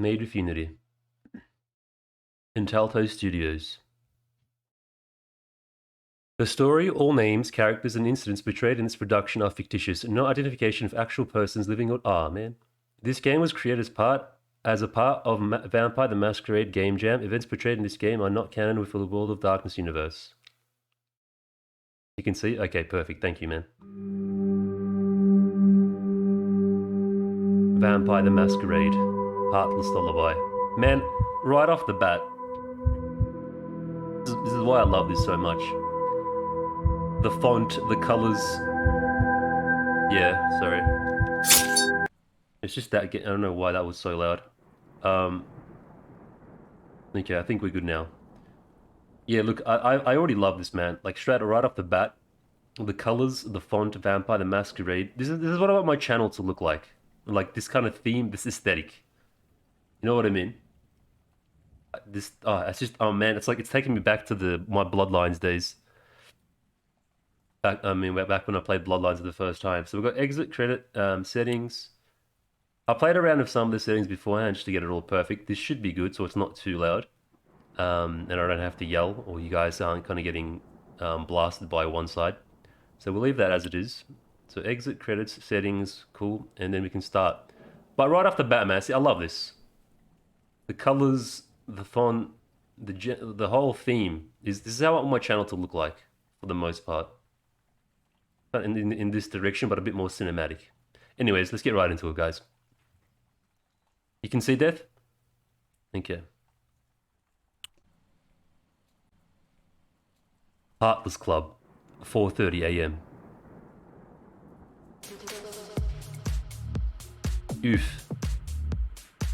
Made with Unity. Intelto Studios. The story, all names, characters, and incidents portrayed in this production are fictitious, and no identification of actual persons living or man. This game was created as a part of Vampire the Masquerade Game Jam. Events portrayed in this game are not canon with the World of Darkness universe. You can see? Okay, perfect. Thank you, man. Vampire the Masquerade. Heartless Lullaby. Man, right off the bat, this is why I love this so much. The font, the colors. Yeah, sorry. It's just that, I don't know why that was so loud. Okay, I think we're good now. Yeah, look, I already love this, man. Like, straight right off the bat, the colors, the font, Vampire the Masquerade. This is what I want my channel to look like. Like, this kind of theme, this aesthetic. You know what I mean? It's just, oh man, it's like, it's taking me back to my Bloodlines days. Back when I played Bloodlines for the first time. So we've got exit, credit, settings. I played around with some of the settings beforehand just to get it all perfect. This should be good, so it's not too loud. And I don't have to yell, or you guys aren't kind of getting blasted by one side. So we'll leave that as it is. So exit, credits, settings, cool, and then we can start. But right off the bat, man, see, I love this. The colors, the font, the whole theme this is how I want my channel to look like for the most part. In this direction, but a bit more cinematic. Anyways, let's get right into it, guys. You can see death? Okay. Heartless Club, 4:30 a.m. Oof.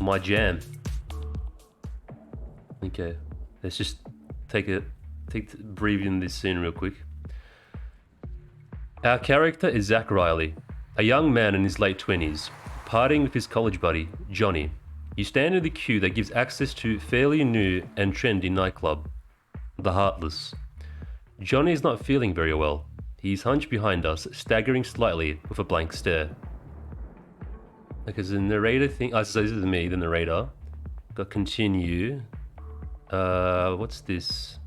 My jam. Okay. Let's just breathe in this scene real quick. Our character is Zach Riley, a young man in his late 20s, partying with his college buddy, Johnny. You stand in the queue that gives access to fairly new and trendy nightclub, the Heartless. Johnny is not feeling very well. He's hunched behind us, staggering slightly with a blank stare. Because the narrator so this is me, the narrator. Got continue. What's this?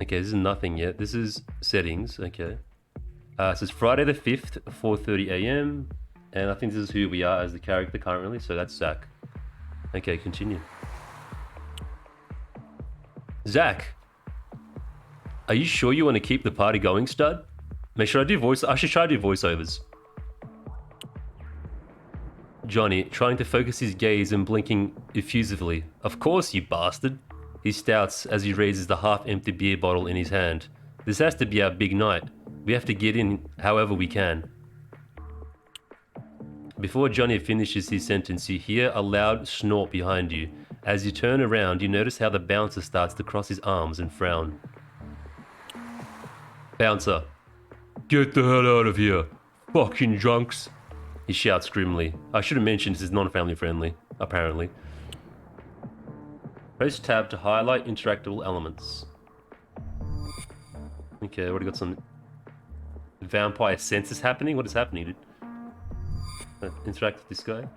Okay, this is nothing yet. This is settings, okay. So it's Friday the 5th, 4:30 a.m. And I think this is who we are as the character currently, so that's Zach. Okay, continue. Zach, are you sure you want to keep the party going, stud? I should try to do voiceovers. Johnny, trying to focus his gaze and blinking effusively. Of course, you bastard. He stouts as he raises the half-empty beer bottle in his hand. This has to be our big night. We have to get in however we can. Before Johnny finishes his sentence, you hear a loud snort behind you. As you turn around, you notice how the bouncer starts to cross his arms and frown. Bouncer, get the hell out of here, fucking drunks, he shouts grimly. I should have mentioned this is non-family friendly, apparently. Press tab to highlight interactable elements. Okay, already got some vampire senses happening. What is happening, dude? Interact with this guy.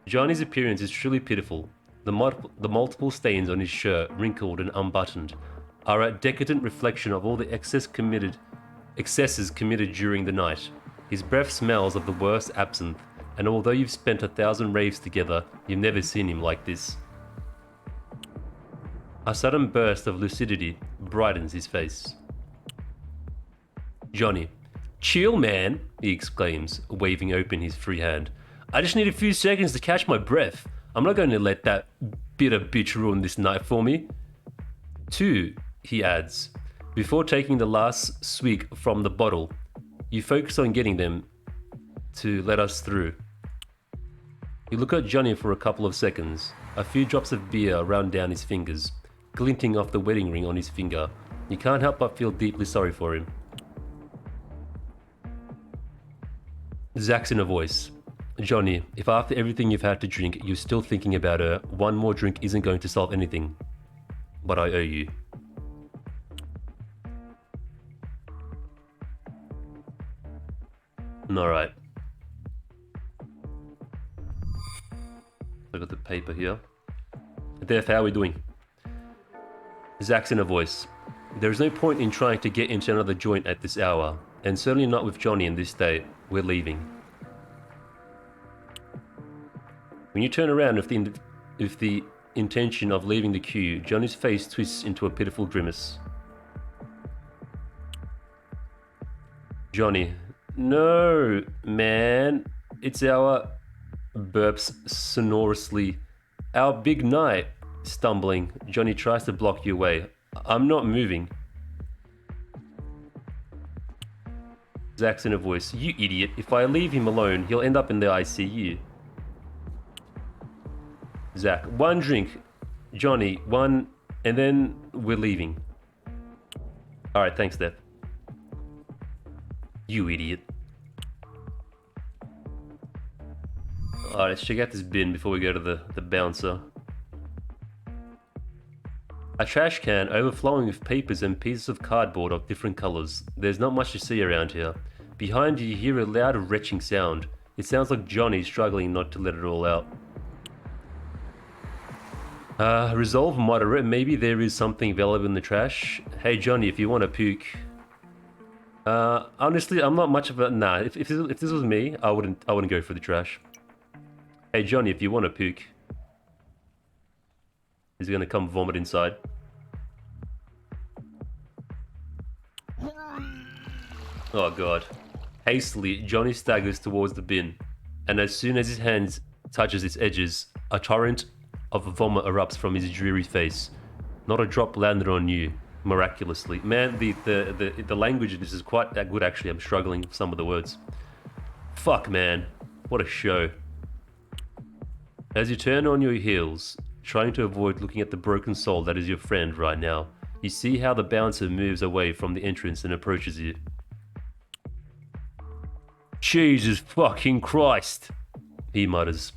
Johnny's appearance is truly pitiful. The multiple stains on his shirt, wrinkled and unbuttoned, are a decadent reflection of all the excesses committed during the night. His breath smells of the worst absinthe, and although you've spent 1,000 raves together, you've never seen him like this. A sudden burst of lucidity brightens his face. Johnny, chill, man, he exclaims, waving open his free hand. I just need a few seconds to catch my breath. I'm not going to let that bitter bitch ruin this night for me. 2, he adds, before taking the last swig from the bottle. You focus on getting them to let us through. You look at Johnny for a couple of seconds. A few drops of beer run down his fingers, glinting off the wedding ring on his finger. You can't help but feel deeply sorry for him. Zach's in a voice. Johnny, if after everything you've had to drink, you're still thinking about her, one more drink isn't going to solve anything. But I owe you. Alright. got the paper here. Def, how are we doing? Zach's in a voice. There is no point in trying to get into another joint at this hour, and certainly not with Johnny in this state. We're leaving. When you turn around with the intention of leaving the queue, Johnny's face twists into a pitiful grimace. Johnny, no, man. It's our... burps sonorously. Our big night. Stumbling, Johnny tries to block you away. I'm not moving. Zach's in a voice. You idiot. If I leave him alone, he'll end up in the ICU. Zach, one drink. Johnny, one, and then we're leaving. Alright, thanks, Steph. You idiot. Alright, let's check out this bin before we go to the bouncer. A trash can overflowing with papers and pieces of cardboard of different colors. There's not much to see around here. Behind you hear a loud retching sound. It sounds like Johnny struggling not to let it all out. Resolve moderate. Maybe there is something valuable in the trash. Hey Johnny, if you want to puke. Honestly, I'm not much of a... Nah, if this was me, I wouldn't go for the trash. Hey Johnny, if you want to puke. Is he gonna come vomit inside? Oh god. Hastily, Johnny staggers towards the bin, and as soon as his hands touches its edges, a torrent of vomit erupts from his dreary face. Not a drop landed on you, miraculously. Man, the language of this is quite good actually. I'm struggling with some of the words. Fuck man, what a show. As you turn on your heels, trying to avoid looking at the broken soul that is your friend right now, you see how the bouncer moves away from the entrance and approaches you. Jesus fucking Christ, he mutters,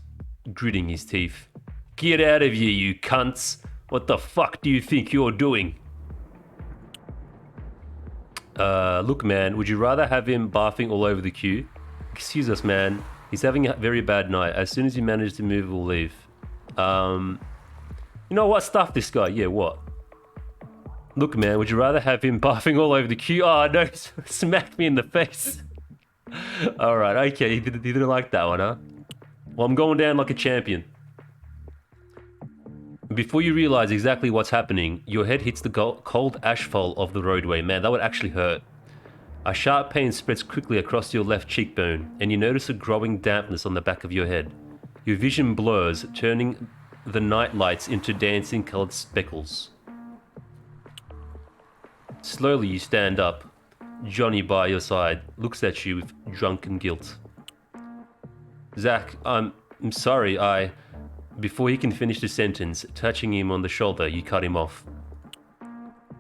gritting his teeth. Get out of here, you cunts! What the fuck do you think you're doing? Look man, would you rather have him barfing all over the queue? Excuse us man, he's having a very bad night. As soon as you manage to move, we'll leave. You know what? Stuff this guy. Yeah, what? Look, man, would you rather have him barfing all over the queue? Oh, no, smacked me in the face. Alright, okay, he didn't like that one, huh? Well, I'm going down like a champion. Before you realize exactly what's happening, your head hits the cold asphalt of the roadway. Man, that would actually hurt. A sharp pain spreads quickly across your left cheekbone, and you notice a growing dampness on the back of your head. Your vision blurs, turning the night lights into dancing colored speckles. Slowly you stand up. Johnny by your side looks at you with drunken guilt. Zach, I'm sorry, Before he can finish the sentence, touching him on the shoulder, you cut him off.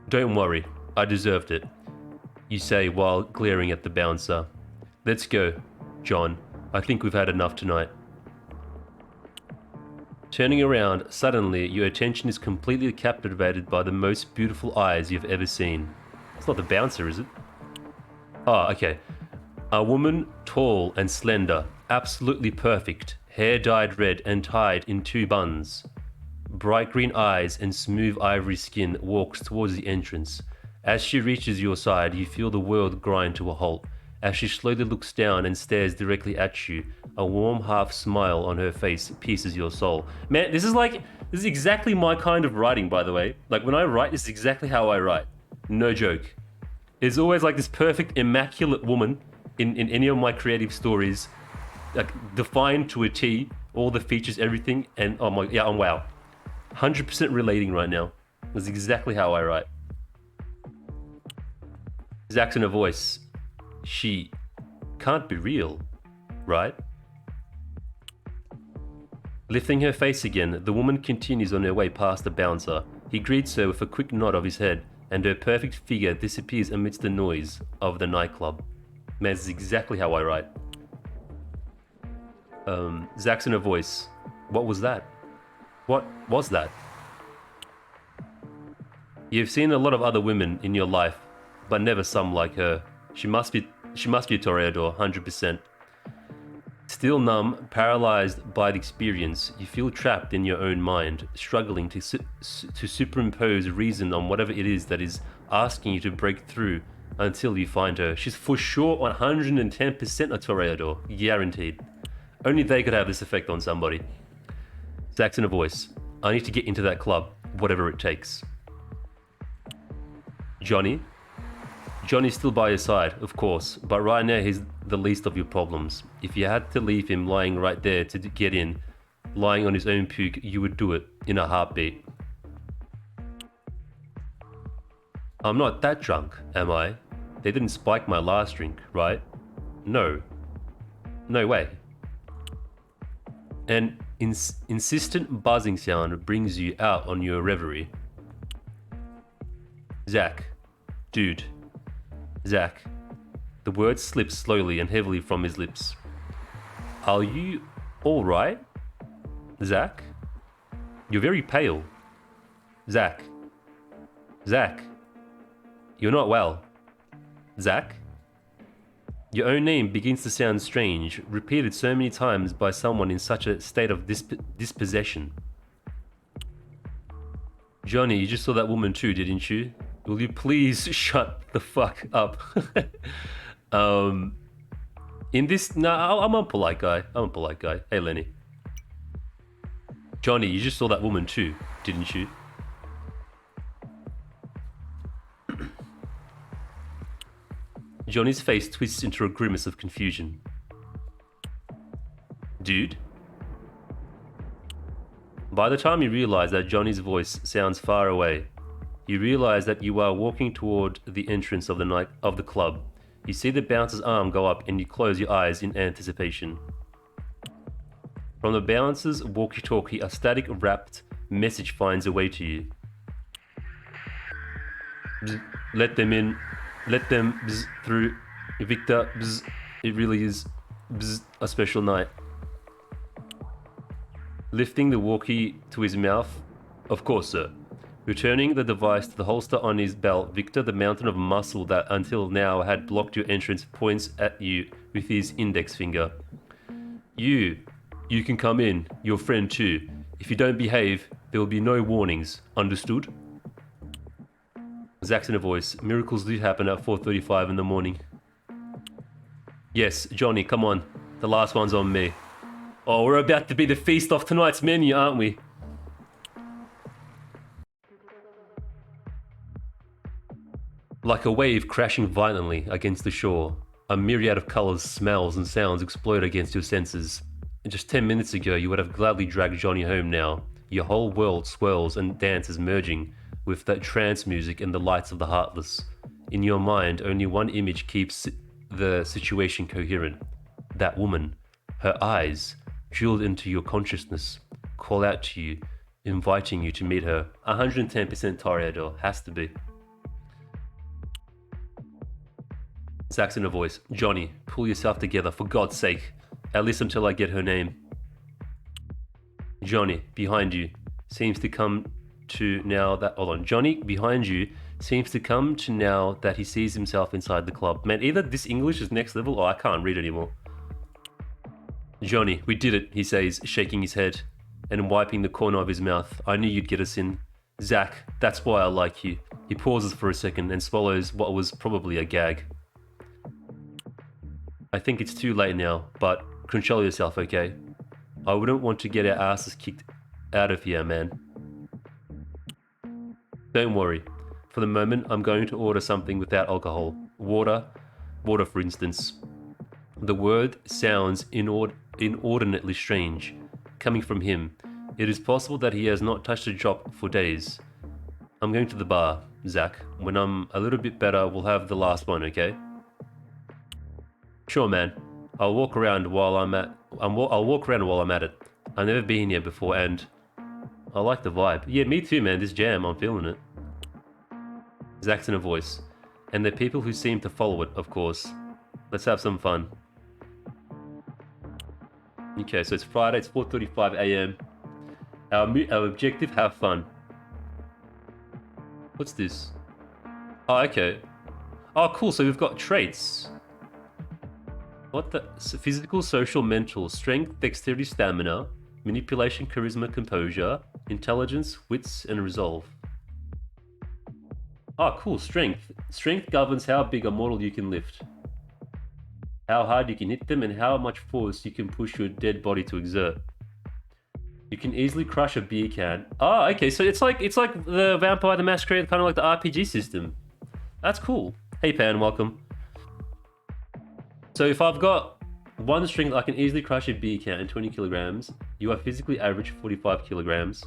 Don't worry, I deserved it, you say while glaring at the bouncer. Let's go, John. I think we've had enough tonight. Turning around, suddenly your attention is completely captivated by the most beautiful eyes you've ever seen. It's not the bouncer, is it? Oh, okay. A woman, tall and slender, absolutely perfect, hair dyed red and tied in 2 buns. Bright green eyes and smooth ivory skin walks towards the entrance. As she reaches your side, you feel the world grind to a halt. As she slowly looks down and stares directly at you, a warm half smile on her face pierces your soul. Man, this is exactly my kind of writing, by the way. Like, when I write, this is exactly how I write. No joke. There's always like this perfect, immaculate woman in any of my creative stories, like defined to a T, all the features, everything, and oh my, yeah, wow. 100% relating right now. That's exactly how I write. Zach's in a voice. She can't be real, right? Lifting her face again, the woman continues on her way past the bouncer. He greets her with a quick nod of his head, and her perfect figure disappears amidst the noise of the nightclub. Man, this is exactly how I write. Zach's in a voice. What was that? What was that? You've seen a lot of other women in your life, but never some like her. She must be a toreador, 100%. Still numb, paralyzed by the experience, you feel trapped in your own mind, struggling to superimpose reason on whatever it is that is asking you to break through until you find her. She's for sure 110% a Toreador, guaranteed. Only they could have this effect on somebody. Zach's in a voice. I need to get into that club, whatever it takes. Johnny? Johnny's still by your side, of course, but right now he's the least of your problems. If you had to leave him lying right there to get in, lying on his own puke, you would do it in a heartbeat. I'm not that drunk, am I? They didn't spike my last drink, right? No. No way. An insistent buzzing sound brings you out on your reverie. Zach. Dude. Zach. The words slip slowly and heavily from his lips. Are you alright? Zach? You're very pale. Zach. Zach. You're not well. Zach? Your own name begins to sound strange, repeated so many times by someone in such a state of dispossession. Johnny, you just saw that woman too, didn't you? Will you please shut the fuck up? In this... I'm a polite guy. I'm a polite guy. Hey, Lenny. Johnny, you just saw that woman too, didn't you? Johnny's face twists into a grimace of confusion. Dude? By the time you realize that Johnny's voice sounds far away, you realize that you are walking toward the entrance of the club. You see the bouncer's arm go up and you close your eyes in anticipation. From the bouncer's walkie-talkie, a static wrapped message finds a way to you. Bzz, let them in. Let them bzz, through. Victor, bzz, it really is bzz, a special night. Lifting the walkie to his mouth. Of course, sir. Returning the device to the holster on his belt, Victor, the mountain of muscle that until now had blocked your entrance, points at you with his index finger. You can come in, your friend too. If you don't behave, there will be no warnings. Understood? Zach's in a voice. Miracles do happen at 4:35 in the morning. Yes, Johnny, come on. The last one's on me. Oh, we're about to be the feast of tonight's menu, aren't we? Like a wave crashing violently against the shore, a myriad of colors, smells, and sounds explode against your senses. Just 10 minutes ago, you would have gladly dragged Johnny home now. Your whole world swirls and dances, merging with that trance music and the lights of the Heartless. In your mind, only one image keeps the situation coherent. That woman, her eyes, drilled into your consciousness, call out to you, inviting you to meet her. 110% Toreador, has to be. Zach's in a voice. Johnny, pull yourself together, for God's sake. At least until I get her name. Johnny, behind you, seems to come to now that... Hold on. Johnny, behind you, seems to come to now that he sees himself inside the club. Man, either this English is next level or I can't read anymore. Johnny, we did it, he says, shaking his head and wiping the corner of his mouth. I knew you'd get us in. Zach, that's why I like you. He pauses for a second and swallows what was probably a gag. I think it's too late now, but control yourself, okay? I wouldn't want to get our asses kicked out of here, man. Don't worry. For the moment, I'm going to order something without alcohol. Water for instance. The word sounds inordinately strange, coming from him. It is possible that he has not touched a drop for days. I'm going to the bar, Zach. When I'm a little bit better, we'll have the last one, okay? Sure, man. I'll walk around while I'm at it. I've never been here before, and I like the vibe. Yeah, me too, man. This jam, I'm feeling it. Zach's in a voice, and the people who seem to follow it, of course. Let's have some fun. Okay, so it's Friday. It's 4:35 a.m. Our objective: have fun. What's this? Oh, okay. Oh, cool. So we've got traits. What the? Physical, social, mental, strength, dexterity, stamina, manipulation, charisma, composure, intelligence, wits, and resolve. Oh, cool. Strength. Strength governs how big a mortal you can lift, how hard you can hit them, and how much force you can push your dead body to exert. You can easily crush a beer can. Oh, okay. So it's like the Vampire the Masquerade, kind of like the RPG system. That's cool. Hey, Pan, welcome. So if I've got one strength, I can easily crush a beer can, 20 kilograms. You are physically average 45 kilograms.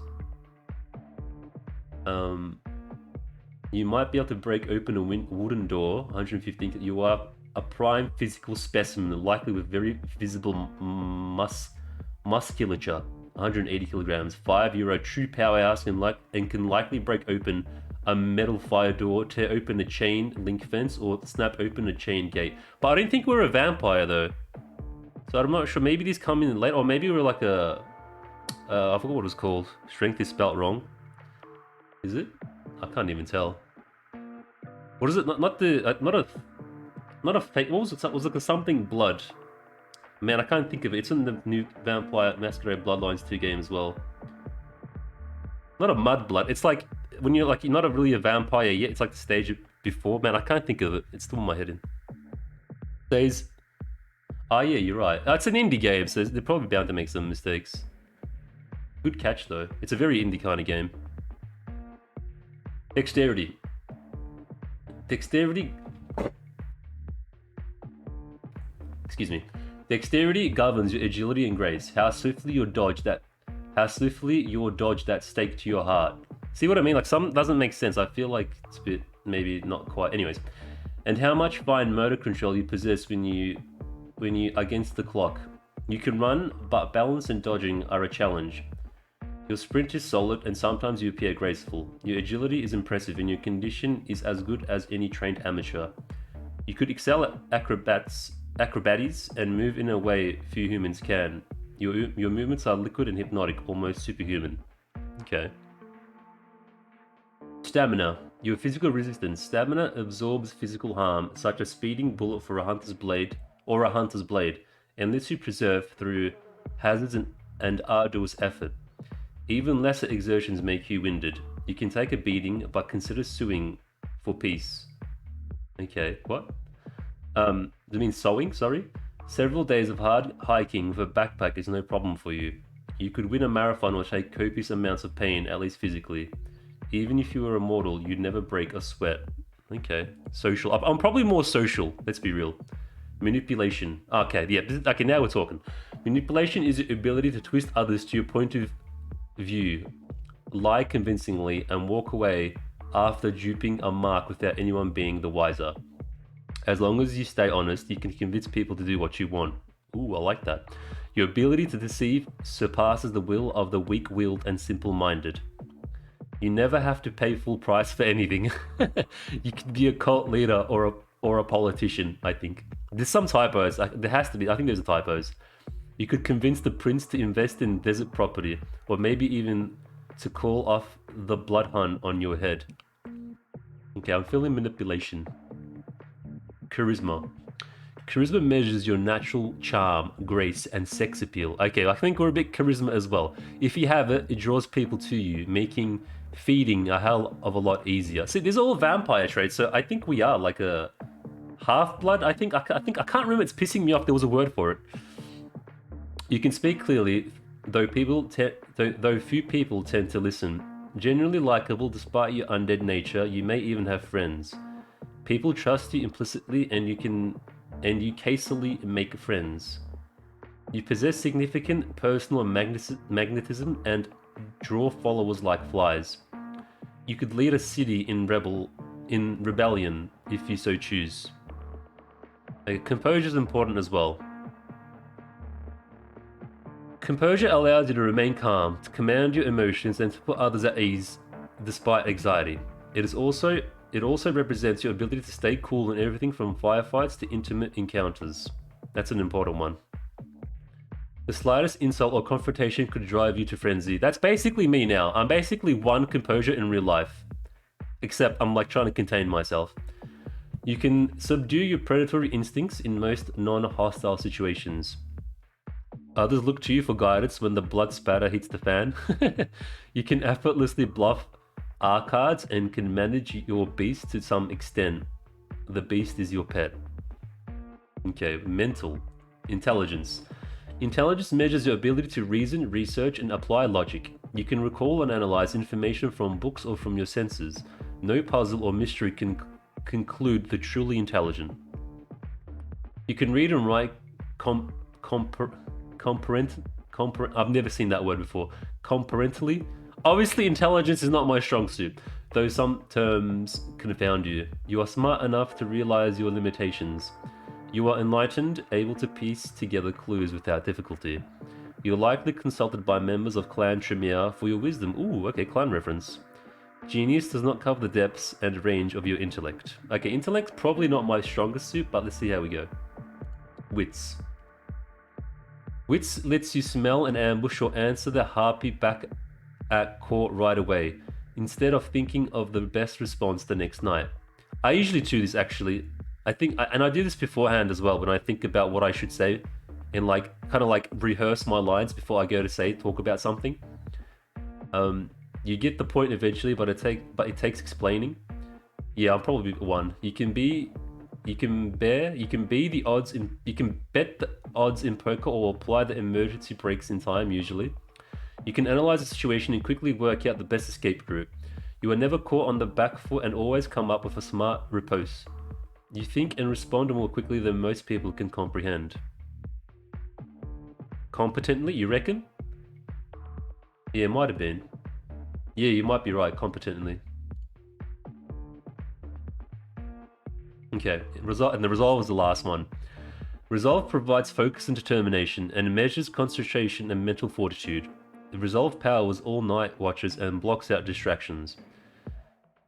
You might be able to break open a wooden door, 115. You are a prime physical specimen, likely with very visible musculature, 180 kilograms. 5, you're a true powerhouse and can likely break open a metal fire door, tear open a chain link fence, or snap open a chain gate. But I don't think we're a vampire though. So I'm not sure. Maybe these come in late, or maybe we're like a... I forgot what it was called. Strength is spelt wrong. Is it? I can't even tell. What is it? Not a fake. What was it? It was like a something blood. Man, I can't think of it. It's in the new Vampire Masquerade Bloodlines 2 game as well. Not a mud blood. It's like when you're not really a vampire yet. It's like the stage before. Man, I can't think of it. It's still in my head. Says, oh yeah, you're right. It's an indie game, so they're probably bound to make some mistakes. Good catch though. It's a very indie kind of game. Dexterity. Excuse me. Dexterity governs your agility and grace. How swiftly you dodge that stake to your heart. See what I mean? Like, some doesn't make sense. I feel like it's a bit maybe not quite. Anyways, and how much fine motor control you possess when you against the clock. You can run, but balance and dodging are a challenge. Your sprint is solid, and sometimes you appear graceful. Your agility is impressive, and your condition is as good as any trained amateur. You could excel at acrobatics and move in a way few humans can. Your movements are liquid and hypnotic, almost superhuman. Okay. Stamina. Your physical resistance. Stamina absorbs physical harm, such as speeding bullet for a hunter's blade, and lets you preserve through hazards and arduous effort. Even lesser exertions make you winded. You can take a beating, but consider suing for peace. Okay, what? Do you mean sewing? Sorry? Several days of hard hiking with a backpack is no problem for you. You could win a marathon or take copious amounts of pain, at least physically. Even if you were immortal, you'd never break a sweat. Okay. Social. I'm probably more social, let's be real. Manipulation. Okay, yeah. Okay, now we're talking. Manipulation is the ability to twist others to your point of view, lie convincingly, and walk away after duping a mark without anyone being the wiser. As long as you stay honest, you can convince people to do what you want. Ooh, I like that. Your ability to deceive surpasses the will of the weak-willed and simple-minded. You never have to pay full price for anything. You can be a cult leader or a politician, I think. There's some typos. There has to be. I think there's typos. You could convince the prince to invest in desert property, or maybe even to call off the blood hunt on your head. Okay, I'm feeling manipulation. Charisma. Charisma measures your natural charm, grace, and sex appeal. Okay, I think we're a bit charisma as well. If you have it, it draws people to you, making feeding a hell of a lot easier. See, these are all vampire traits, so I think we are like a half-blood. I can't remember. It's pissing me off. There was a word for it. You can speak clearly, though few people tend to listen. Generally likable despite your undead nature, you may even have friends. People trust you implicitly, and you casually make friends. You possess significant personal magnetism and draw followers like flies. You could lead a city in rebellion if you so choose. Composure is important as well. Composure allows you to remain calm, to command your emotions, and to put others at ease despite anxiety. It also represents your ability to stay cool in everything from firefights to intimate encounters. That's an important one. The slightest insult or confrontation could drive you to frenzy. That's basically me now. I'm basically one composure in real life. Except I'm like trying to contain myself. You can subdue your predatory instincts in most non-hostile situations. Others look to you for guidance when the blood spatter hits the fan. You can effortlessly bluff R cards and can manage your beast to some extent. The beast is your pet. Okay, mental. Intelligence. Intelligence measures your ability to reason, research, and apply logic. You can recall and analyze information from books or from your senses. No puzzle or mystery can conclude the truly intelligent. You can read and write I've never seen that word before. Comprehensively. Obviously, intelligence is not my strong suit, though some terms confound you. You are smart enough to realize your limitations. You are enlightened, able to piece together clues without difficulty. You're likely consulted by members of Clan Tremere for your wisdom. Ooh, okay, clan reference. Genius does not cover the depths and range of your intellect. Okay, intellect's probably not my strongest suit, but let's see how we go. Wits. Wits lets you smell an ambush or answer the harpy back at court right away, instead of thinking of the best response the next night. I usually do this actually. I do this beforehand as well when I think about what I should say and like kind of like rehearse my lines before I go to talk about something. You get the point eventually, but it takes explaining. Yeah, I'm probably one. You can bet the odds in poker or apply the emergency brakes in time usually. You can analyze a situation and quickly work out the best escape route. You are never caught on the back foot and always come up with a smart riposte. You think and respond more quickly than most people can comprehend. Competently, you reckon? Yeah, it might have been. Yeah, you might be right, competently. Okay, and the resolve was the last one. Resolve provides focus and determination and measures concentration and mental fortitude. The resolve powers all night watches and blocks out distractions.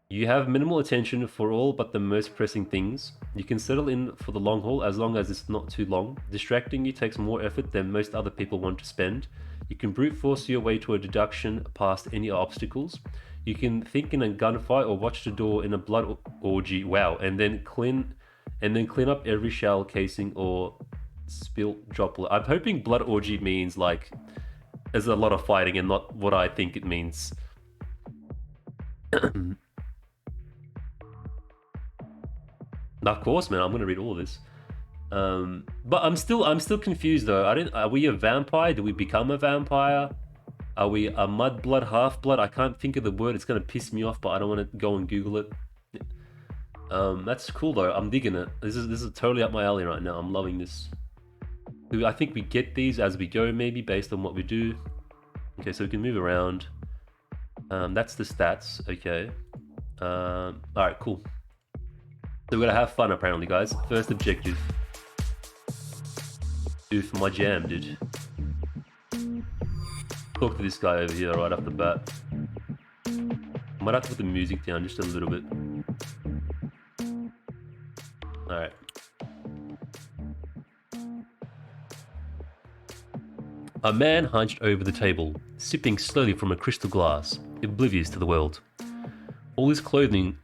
You have minimal attention for all but the most pressing things. You can settle in for the long haul as long as it's not too long. Distracting you takes more effort than most other people want to spend. You can brute force your way to a deduction past any obstacles. You can think in a gunfight or watch the door in a blood orgy. Wow, and then clean up every shell casing or spilt droplet. I'm hoping blood orgy means like there's a lot of fighting and not what I think it means. Of course, man, I'm gonna read all of this. But I'm still confused though. Are we a vampire? Do we become a vampire? Are we a mudblood, half-blood? I can't think of the word. It's gonna piss me off, but I don't want to go and Google it. That's cool though. I'm digging it. This is totally up my alley right now. I'm loving this. I think we get these as we go, maybe based on what we do. Okay, so we can move around. That's the stats. Okay. All right, cool. So we're gonna have fun apparently, guys. First objective. Oof, my jam, dude. Talk to this guy over here right off the bat. I might have to put the music down just a little bit. Alright. A man hunched over the table, sipping slowly from a crystal glass, oblivious to the world. All his clothing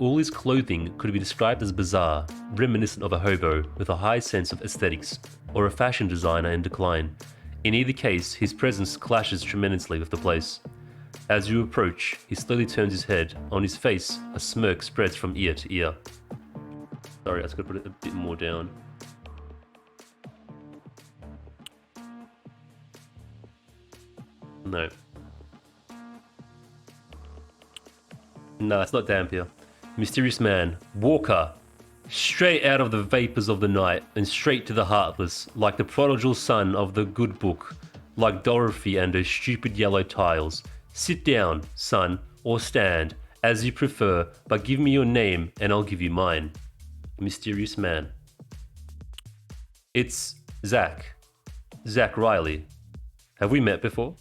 could be described as bizarre, reminiscent of a hobo with a high sense of aesthetics, or a fashion designer in decline. In either case, his presence clashes tremendously with the place. As you approach, he slowly turns his head. On his face, a smirk spreads from ear to ear. Sorry, I just gotta put it a bit more down. No. No, it's not damp here. Mysterious man, Walker, straight out of the vapors of the night and straight to the heartless, like the prodigal son of the good book, like Dorothy and her stupid yellow tiles. Sit down, son, or stand, as you prefer, but give me your name and I'll give you mine. Mysterious man. It's Zach. Zach Riley. Have we met before?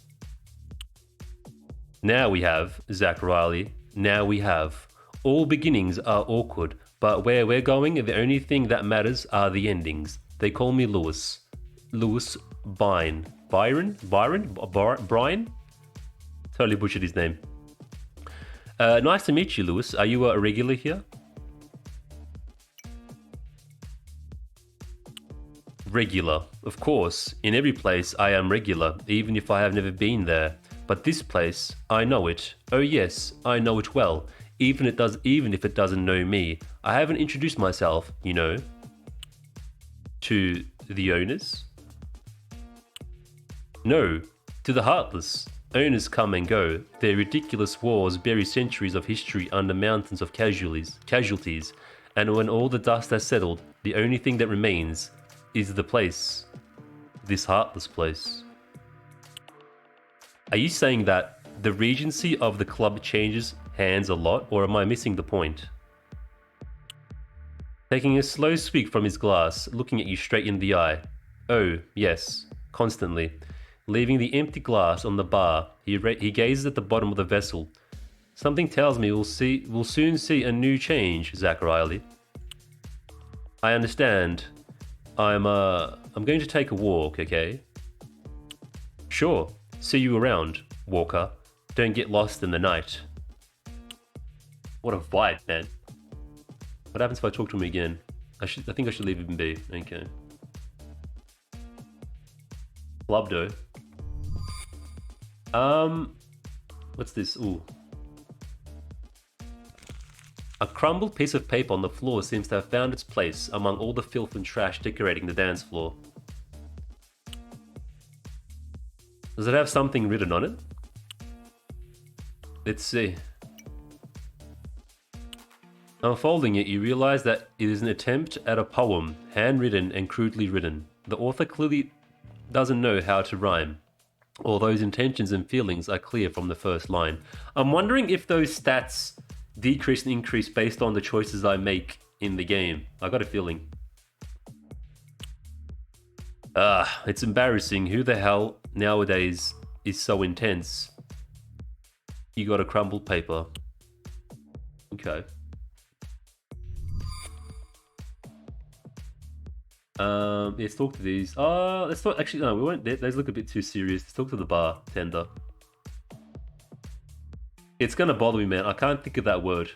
Now we have, Zach Riley. Now we have. All beginnings are awkward, but where we're going, the only thing that matters are the endings. They call me Lewis. Lewis Byron. Brian? Totally butchered his name. Nice to meet you, Lewis. Are you a regular here? Regular. Of course, in every place I am regular, even if I have never been there. But this place, I know it. Oh yes, I know it well. Even if it doesn't know me. I haven't introduced myself, you know, to the owners. No, to the Heartless. Owners come and go. Their ridiculous wars bury centuries of history under mountains of casualties. And when all the dust has settled, the only thing that remains is the place. This Heartless place. Are you saying that the regency of the club changes hands a lot, or am I missing the point? Taking a slow swig from his glass, looking at you straight in the eye. Oh, yes, constantly. Leaving the empty glass on the bar, he gazes at the bottom of the vessel. Something tells me we'll soon see a new change, Zach Riley. I understand. I'm going to take a walk, okay? Sure. See you around, Walker. Don't get lost in the night. What a vibe, man. What happens if I talk to him again? I think I should leave him be. Okay. Clubdo. What's this? Ooh. A crumbled piece of paper on the floor seems to have found its place among all the filth and trash decorating the dance floor. Does it have something written on it? Let's see. Unfolding it, you realize that it is an attempt at a poem, handwritten and crudely written. The author clearly doesn't know how to rhyme, although his intentions and feelings are clear from the first line. I'm wondering if those stats decrease and increase based on the choices I make in the game. I got a feeling. It's embarrassing. Who the hell nowadays is so intense? You got a crumbled paper. Okay. Let's talk to these. Let's talk. Actually, no, we won't. Those look a bit too serious. Let's talk to the bartender. It's gonna bother me, man. I can't think of that word.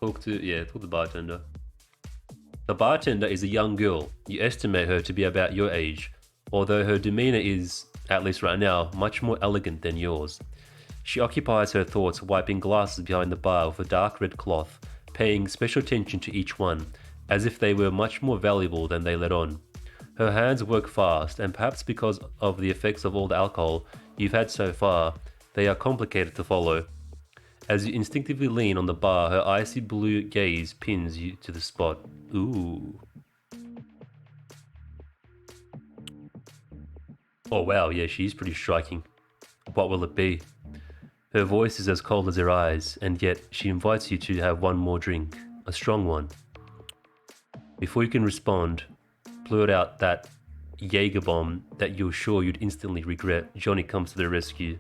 Talk to the bartender. The bartender is a young girl. You estimate her to be about your age, although her demeanor is, at least right now, much more elegant than yours. She occupies her thoughts wiping glasses behind the bar with a dark red cloth, paying special attention to each one, as if they were much more valuable than they let on. Her hands work fast, and perhaps because of the effects of all the alcohol you've had so far, they are complicated to follow. As you instinctively lean on the bar, her icy blue gaze pins you to the spot. Ooh. Oh wow, yeah, she's pretty striking. What will it be? Her voice is as cold as her eyes, and yet she invites you to have one more drink, a strong one. Before you can respond, blurt out that Jaeger bomb that you're sure you'd instantly regret. Johnny comes to the rescue.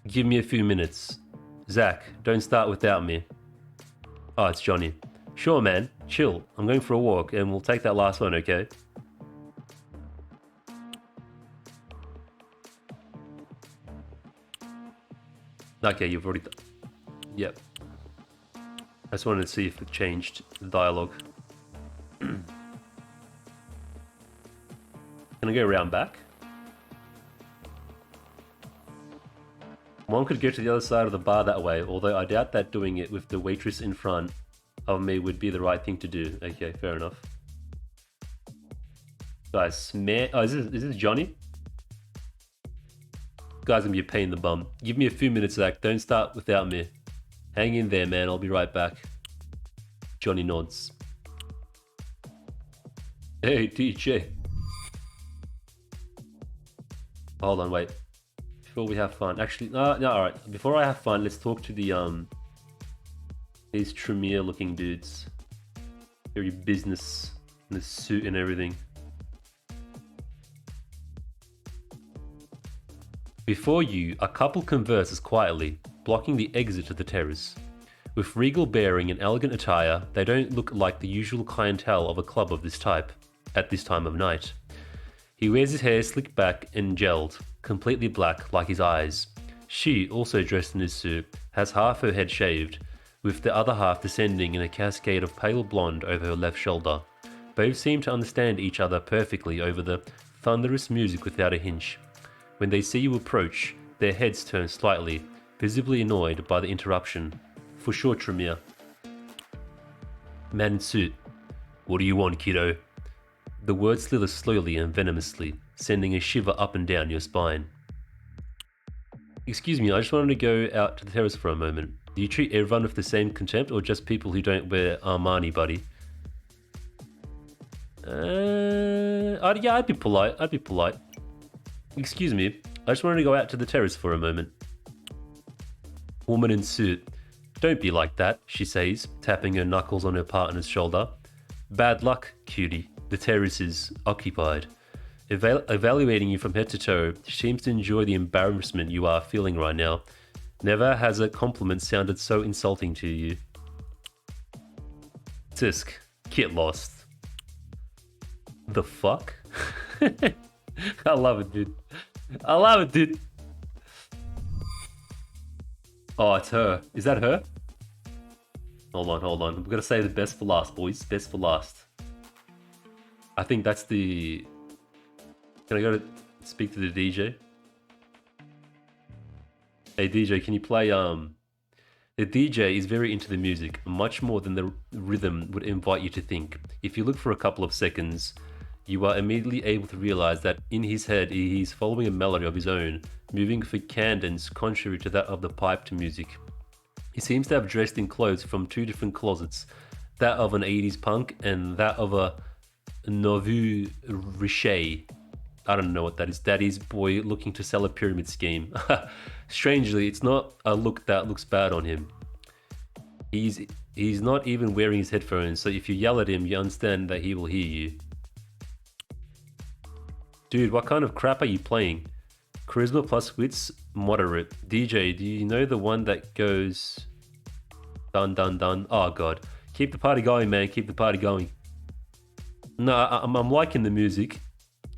Give me a few minutes. Zach, don't start without me. Oh, it's Johnny. Sure, man. Chill. I'm going for a walk, and we'll take that last one, okay? Okay, you've already... Yep. I just wanted to see if it changed the dialogue. Can I go around back? One could go to the other side of the bar that way, although I doubt that doing it with the waitress in front of me would be the right thing to do. Okay, fair enough. Guys, oh, is this Johnny? Guy's gonna be a pain in the bum. Give me a few minutes, Zach. Don't start without me. Hang in there, man. I'll be right back. Johnny nods. Hey, DJ. Hold on, wait. Before we have fun. Actually, no, alright. Before I have fun, let's talk to the, these Tremere looking dudes. Very business in the suit and everything. Before you, a couple converses quietly, blocking the exit to the terrace. With regal bearing and elegant attire, they don't look like the usual clientele of a club of this type, at this time of night. He wears his hair slicked back and gelled, completely black like his eyes. She, also dressed in his suit, has half her head shaved, with the other half descending in a cascade of pale blonde over her left shoulder. Both seem to understand each other perfectly over the thunderous music without a hinge. When they see you approach, their heads turn slightly, visibly annoyed by the interruption. For sure, Tremere. Man in suit. What do you want, kiddo? The words slither slowly and venomously, sending a shiver up and down your spine. Excuse me, I just wanted to go out to the terrace for a moment. Do you treat everyone with the same contempt, or just people who don't wear Armani, buddy? Yeah, I'd be polite. Excuse me, I just wanted to go out to the terrace for a moment. Woman in suit. Don't be like that, she says, tapping her knuckles on her partner's shoulder. Bad luck, cutie. The terrace is occupied. Evaluating you from head to toe, she seems to enjoy the embarrassment you are feeling right now. Never has a compliment sounded so insulting to you. Tisk, get lost. The fuck? I love it, dude. Oh, it's her. Is that her? Hold on. We're gonna say the best for last, boys. Best for last. I think that's the... Can I go to speak to the DJ? Hey DJ, can you play The DJ is very into the music, much more than the rhythm would invite you to think. If you look for a couple of seconds, you are immediately able to realize that in his head he's following a melody of his own, moving for cadence contrary to that of the piped music. He seems to have dressed in clothes from two different closets, that of an 80s punk and that of a nouveau riche. I don't know what that is. Daddy's boy looking to sell a pyramid scheme. Strangely, it's not a look that looks bad on him. He's not even wearing his headphones, so if you yell at him, you understand that he will hear you. Dude, what kind of crap are you playing? Charisma plus wits, moderate. DJ, do you know the one that goes... Dun dun dun. Oh god. Keep the party going, man. Keep the party going. No, I'm liking the music.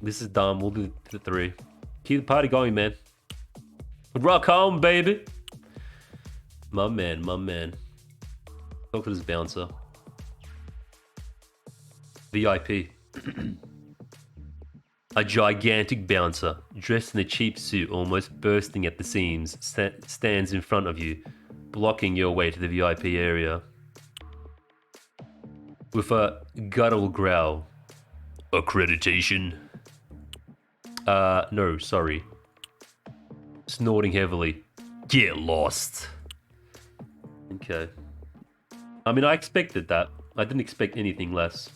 This is dumb. We'll do the 3. Keep the party going, man. Rock home, baby. My man. Talk to this bouncer. VIP. A gigantic bouncer, dressed in a cheap suit almost bursting at the seams, stands in front of you, blocking your way to the VIP area. With a guttural growl. Accreditation? No, sorry. Snorting heavily. Get lost. Okay. I mean, I expected that. I didn't expect anything less.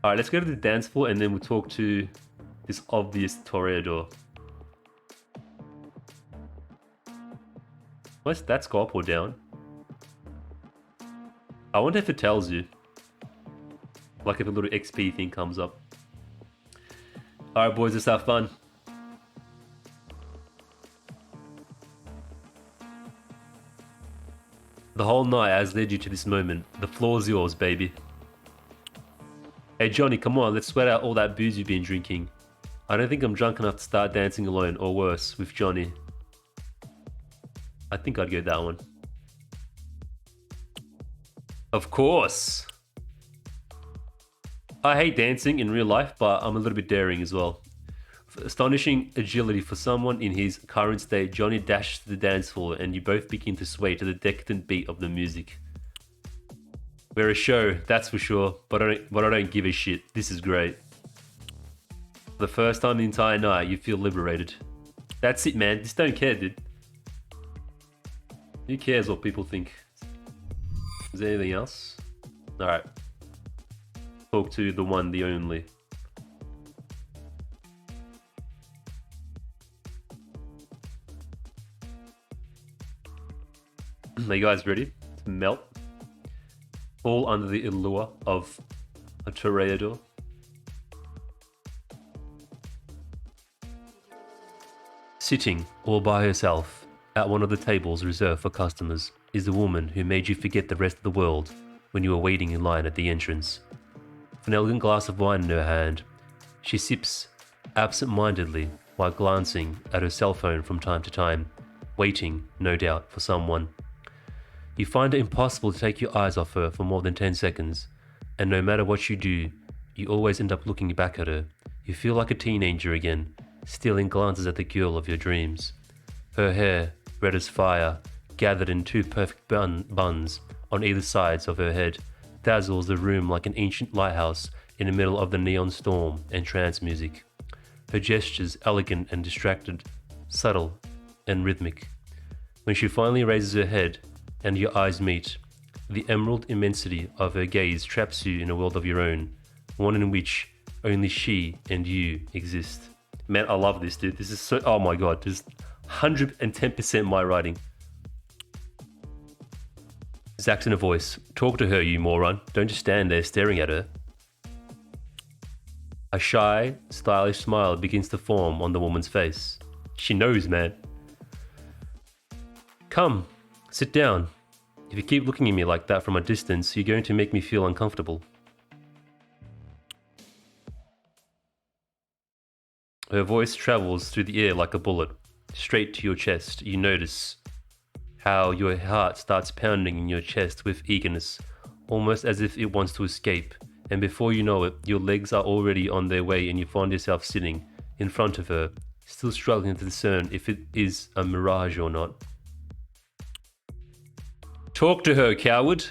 Alright, let's go to the dance floor and then we'll talk to this obvious toreador. What's that go up or down? I wonder if it tells you. Like if a little XP thing comes up. Alright boys, let's have fun. The whole night has led you to this moment. The floor's yours, baby. Hey Johnny, come on, let's sweat out all that booze you've been drinking. I don't think I'm drunk enough to start dancing alone, or worse, with Johnny. I think I'd go that one. Of course! I hate dancing in real life, but I'm a little bit daring as well. For astonishing agility for someone in his current state, Johnny dashes to the dance floor and you both begin to sway to the decadent beat of the music. We're a show, that's for sure, but I don't give a shit. This is great. For the first time the entire night, you feel liberated. That's it, man. Just don't care, dude. Who cares what people think? Is there anything else? Alright. Talk to the one, the only. Are you guys ready to melt? All under the allure of a toreador. Sitting all by herself at one of the tables reserved for customers is the woman who made you forget the rest of the world when you were waiting in line at the entrance. With an elegant glass of wine in her hand, she sips absent-mindedly while glancing at her cell phone from time to time, waiting, no doubt, for someone. You find it impossible to take your eyes off her for more than 10 seconds, and no matter what you do, you always end up looking back at her. You feel like a teenager again, stealing glances at the girl of your dreams. Her hair, red as fire, gathered in two perfect buns on either sides of her head, dazzles the room like an ancient lighthouse in the middle of the neon storm and trance music. Her gestures elegant and distracted, subtle and rhythmic. When she finally raises her head and your eyes meet, the emerald immensity of her gaze traps you in a world of your own, one in which only she and you exist. Man, I love this, dude. This is so... Oh my god, this is 110% my writing. Zach's in a voice. Talk to her, you moron. Don't just stand there staring at her. A shy, stylish smile begins to form on the woman's face. She knows, man. Come, sit down. If you keep looking at me like that from a distance, you're going to make me feel uncomfortable. Her voice travels through the air like a bullet, straight to your chest. You notice how your heart starts pounding in your chest with eagerness, almost as if it wants to escape. And before you know it, your legs are already on their way and you find yourself sitting in front of her, still struggling to discern if it is a mirage or not. Talk to her, coward.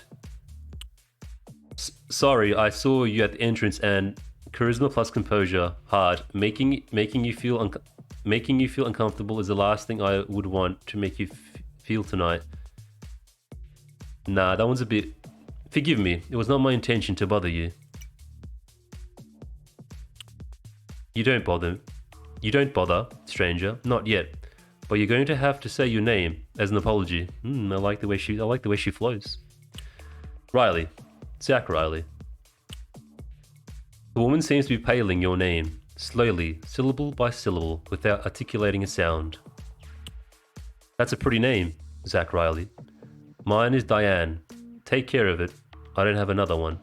Sorry, I saw you at the entrance and charisma plus composure, hard. Making you feel uncomfortable is the last thing I would want to make you feel tonight. Nah, that one's a bit... Forgive me, it was not my intention to bother you. You don't bother, stranger, not yet. But you're going to have to say your name as an apology. I like the way she flows. Riley. Zach Riley. The woman seems to be paling your name, slowly, syllable by syllable, without articulating a sound. That's a pretty name, Zach Riley. Mine is Diane. Take care of it. I don't have another one.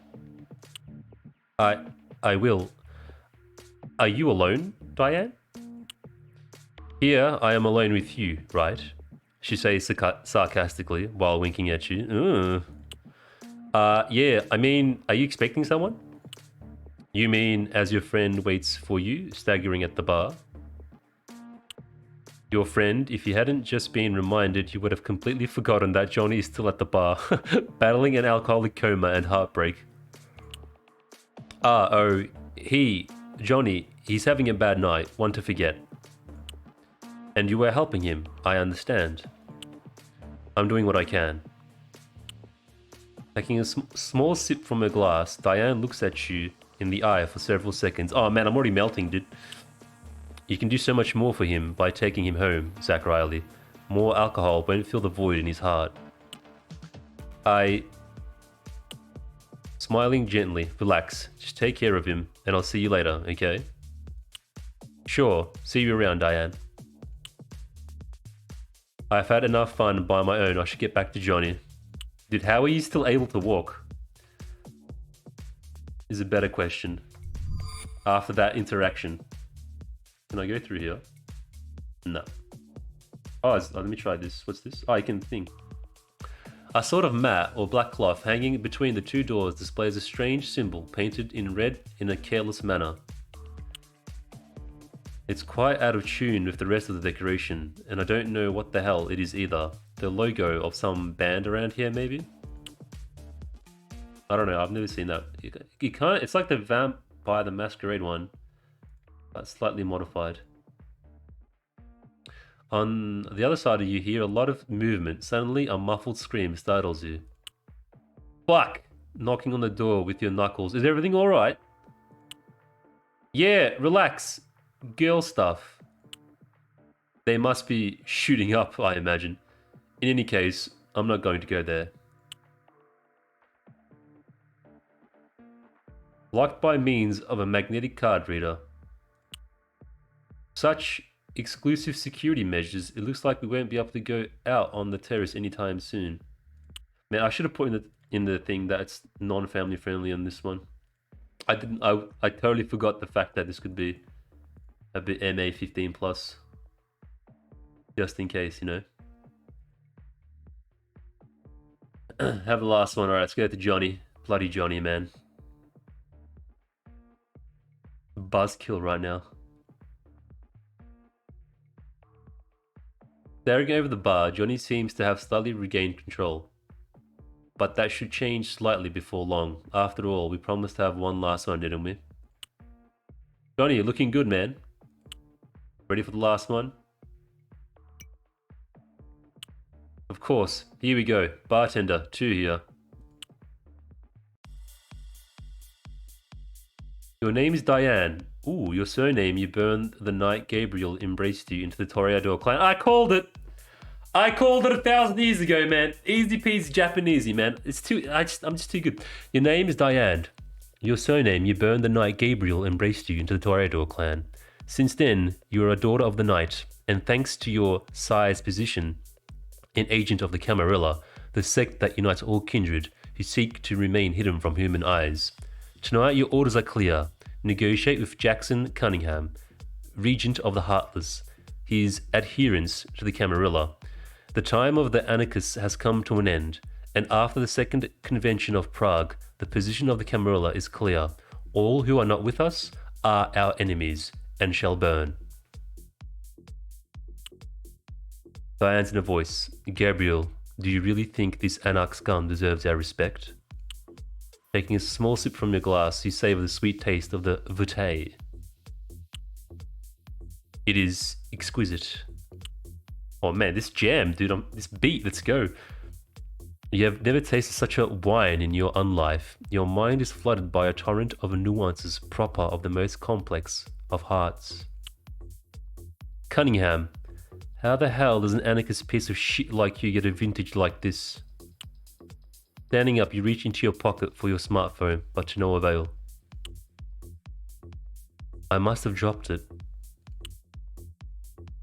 I will. Are you alone, Diane? Here I am alone with you, right? She says sarcastically while winking at you. Yeah, I mean, are you expecting someone? You mean as your friend waits for you, staggering at the bar? Your friend, if you hadn't just been reminded, you would have completely forgotten that Johnny is still at the bar, battling an alcoholic coma and heartbreak. Johnny, he's having a bad night, one to forget. And you were helping him, I understand. I'm doing what I can. Taking a small sip from her glass, Diane looks at you in the eye for several seconds. Oh man, I'm already melting, dude. You can do so much more for him by taking him home, Zach Riley. More alcohol won't fill the void in his heart. Smiling gently, relax, just take care of him, and I'll see you later, okay? Sure, see you around, Diane. I've had enough fun by my own, I should get back to Johnny. Dude, how are you still able to walk? Is a better question. After that interaction. Can I go through here? No. Let me try this. What's this? I can think. A sort of mat or black cloth hanging between the two doors displays a strange symbol painted in red in a careless manner. It's quite out of tune with the rest of the decoration, and I don't know what the hell it is either. The logo of some band around here, maybe? I don't know, I've never seen that. It's like the Vampire the Masquerade one, but slightly modified. On the other side of you hear a lot of movement. Suddenly, a muffled scream startles you. Fuck! Knocking on the door with your knuckles. Is everything alright? Yeah, relax. Girl stuff. They must be shooting up, I imagine. In any case, I'm not going to go there. Locked by means of a magnetic card reader. Such exclusive security measures, it looks like we won't be able to go out on the terrace anytime soon. Man, I should have put in the thing that it's non-family friendly on this one. I totally forgot the fact that this could be a bit MA 15 plus. Just in case, you know. Have the last one. All right, let's go to Johnny. Bloody Johnny, man. Buzzkill right now. Staring over the bar, Johnny seems to have slightly regained control. But that should change slightly before long. After all, we promised to have one last one, didn't we? Johnny, you're looking good, man. Ready for the last one? Of course. Here we go. Bartender, 2 here. Your name is Diane. Ooh, your surname, you burned the night Gabriel embraced you into the Toreador clan. I called it! I called it 1,000 years ago, man. Easy peasy Japanesey, man. I'm just too good. Your name is Diane. Your surname, you burned the night Gabriel embraced you into the Toreador clan. Since then, you are a daughter of the night, and thanks to your sire's position, an agent of the Camarilla, the sect that unites all kindred who seek to remain hidden from human eyes. Tonight, your orders are clear. Negotiate with Jackson Cunningham, regent of the Heartless, his adherence to the Camarilla. The time of the anarchists has come to an end, and after the Second Convention of Prague, the position of the Camarilla is clear. All who are not with us are our enemies, and shall burn. Diane's in a voice. Gabriel, do you really think this anarch's gun deserves our respect? Taking a small sip from your glass, you savor the sweet taste of the vitae. It is exquisite. Oh man, this jam, dude, this beat, let's go. You have never tasted such a wine in your unlife. Your mind is flooded by a torrent of nuances proper of the most complex of hearts. Cunningham, how the hell does an anarchist piece of shit like you get a vintage like this? Standing up, you reach into your pocket for your smartphone, but to no avail. I must have dropped it.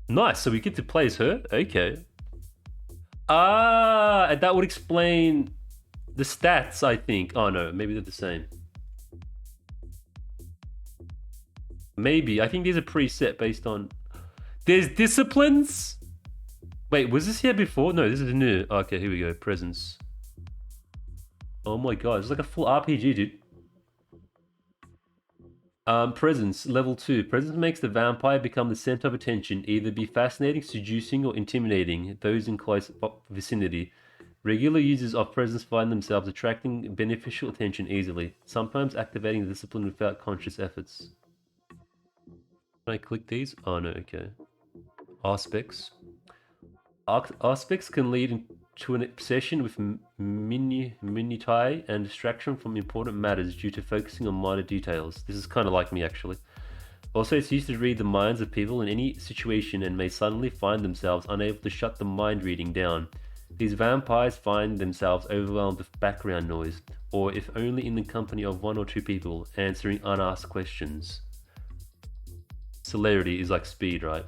Nice, so we get to play as her? Okay. Ah, and that would explain the stats, I think. Oh no, maybe they're the same. Maybe. I think these are preset based on... There's disciplines? Wait, was this here before? No, this is new. Okay, here we go. Presence. Oh my god, it's like a full RPG, dude. Presence, level 2. Presence makes the vampire become the center of attention, either be fascinating, seducing, or intimidating those in close vicinity. Regular users of presence find themselves attracting beneficial attention easily, sometimes activating the discipline without conscious efforts. Can I click these? Oh no, okay. Aspects. Aspects can lead to an obsession with minutiae and distraction from important matters due to focusing on minor details. This is kind of like me, actually. Also, it's used to read the minds of people in any situation and may suddenly find themselves unable to shut the mind reading down. These vampires find themselves overwhelmed with background noise, or if only in the company of 1 or 2 people, answering unasked questions. Celerity is like speed, right?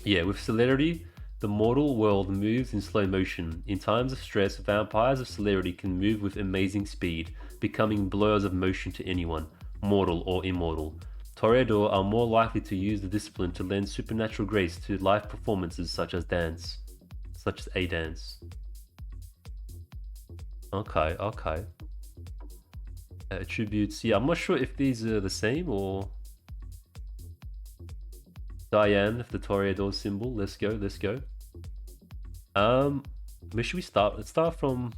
Yeah, with celerity, the mortal world moves in slow motion. In times of stress, vampires of celerity can move with amazing speed, becoming blurs of motion to anyone, mortal or immortal. Toreador are more likely to use the discipline to lend supernatural grace to live performances such as a dance. Okay. Attributes, yeah, I'm not sure if these are the same or... Diane, the Toreador symbol. Let's go. Where should we start? Let's start from...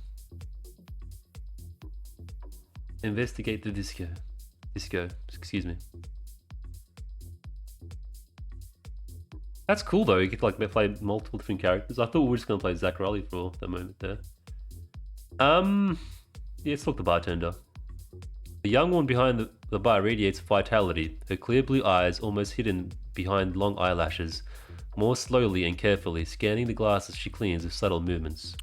Investigate the disco. Excuse me. That's cool though, you get to like play multiple different characters. I thought we were just gonna play Zach Riley for the moment there. Yeah, let's look the bartender. The young one behind the bar radiates vitality, her clear blue eyes almost hidden behind long eyelashes, more slowly and carefully, scanning the glasses she cleans with subtle movements.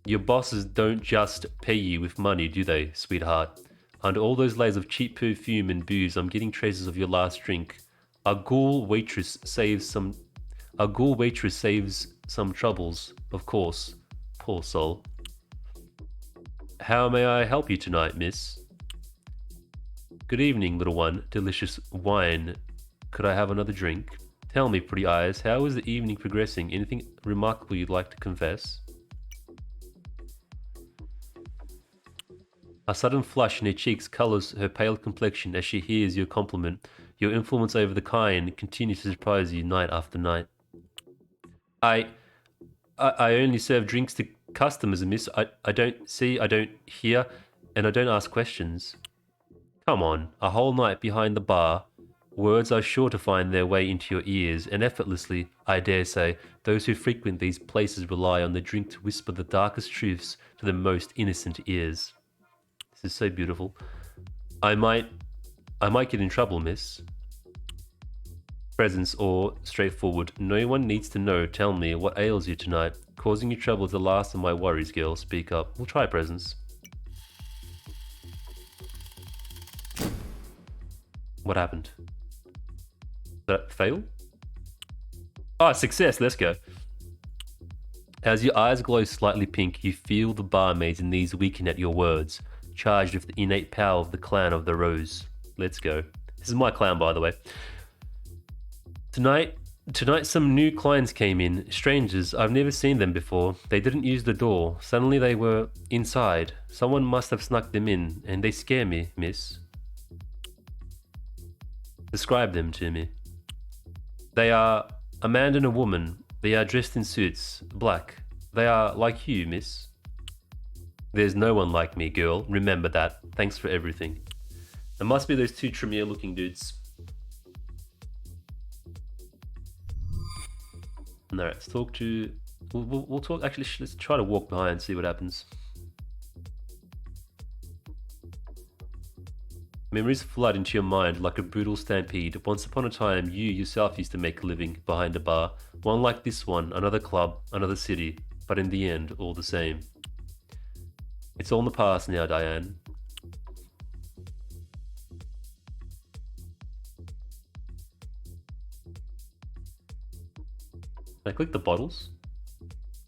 Your bosses don't just pay you with money, do they, sweetheart? Under all those layers of cheap perfume and booze, I'm getting traces of your last drink. A ghoul waitress saves some troubles, of course. Poor soul. How may I help you tonight, miss? Good evening, little one. Delicious wine. Could I have another drink? Tell me, pretty eyes, how is the evening progressing? Anything remarkable you'd like to confess? A sudden flush in her cheeks colors her pale complexion as she hears your compliment. Your influence over the kind continues to surprise you night after night. I I only serve drinks to customers, miss. I don't see, I don't hear, and I don't ask questions. Come on, a whole night behind the bar. Words are sure to find their way into your ears, and effortlessly, I dare say, those who frequent these places rely on the drink to whisper the darkest truths to the most innocent ears. This is so beautiful. I might I might get in trouble, miss. Presence or straightforward. No one needs to know. Tell me what ails you tonight. Causing you trouble is the last of my worries, girl. Speak up. We'll try presence. What happened? Did that fail? Ah, success. Let's go. As your eyes glow slightly pink, you feel the barmaid's knees weaken at your words, charged with the innate power of the clan of the Rose. Let's go. This is my clan, by the way. Tonight some new clients came in. Strangers, I've never seen them before. They didn't use the door. Suddenly they were inside. Someone must have snuck them in, and they scare me, miss. Describe them to me. They are a man and a woman. They are dressed in suits, black. They are like you, miss. There's no one like me, girl. Remember that. Thanks for everything. It must be those two Tremere looking dudes. Alright, let's talk to... We'll talk... Actually, let's try to walk behind and see what happens. Memories flood into your mind like a brutal stampede. Once upon a time, you yourself used to make a living behind a bar. One like this one, another club, another city. But in the end, all the same. It's all in the past now, Diane. Can I click the bottles?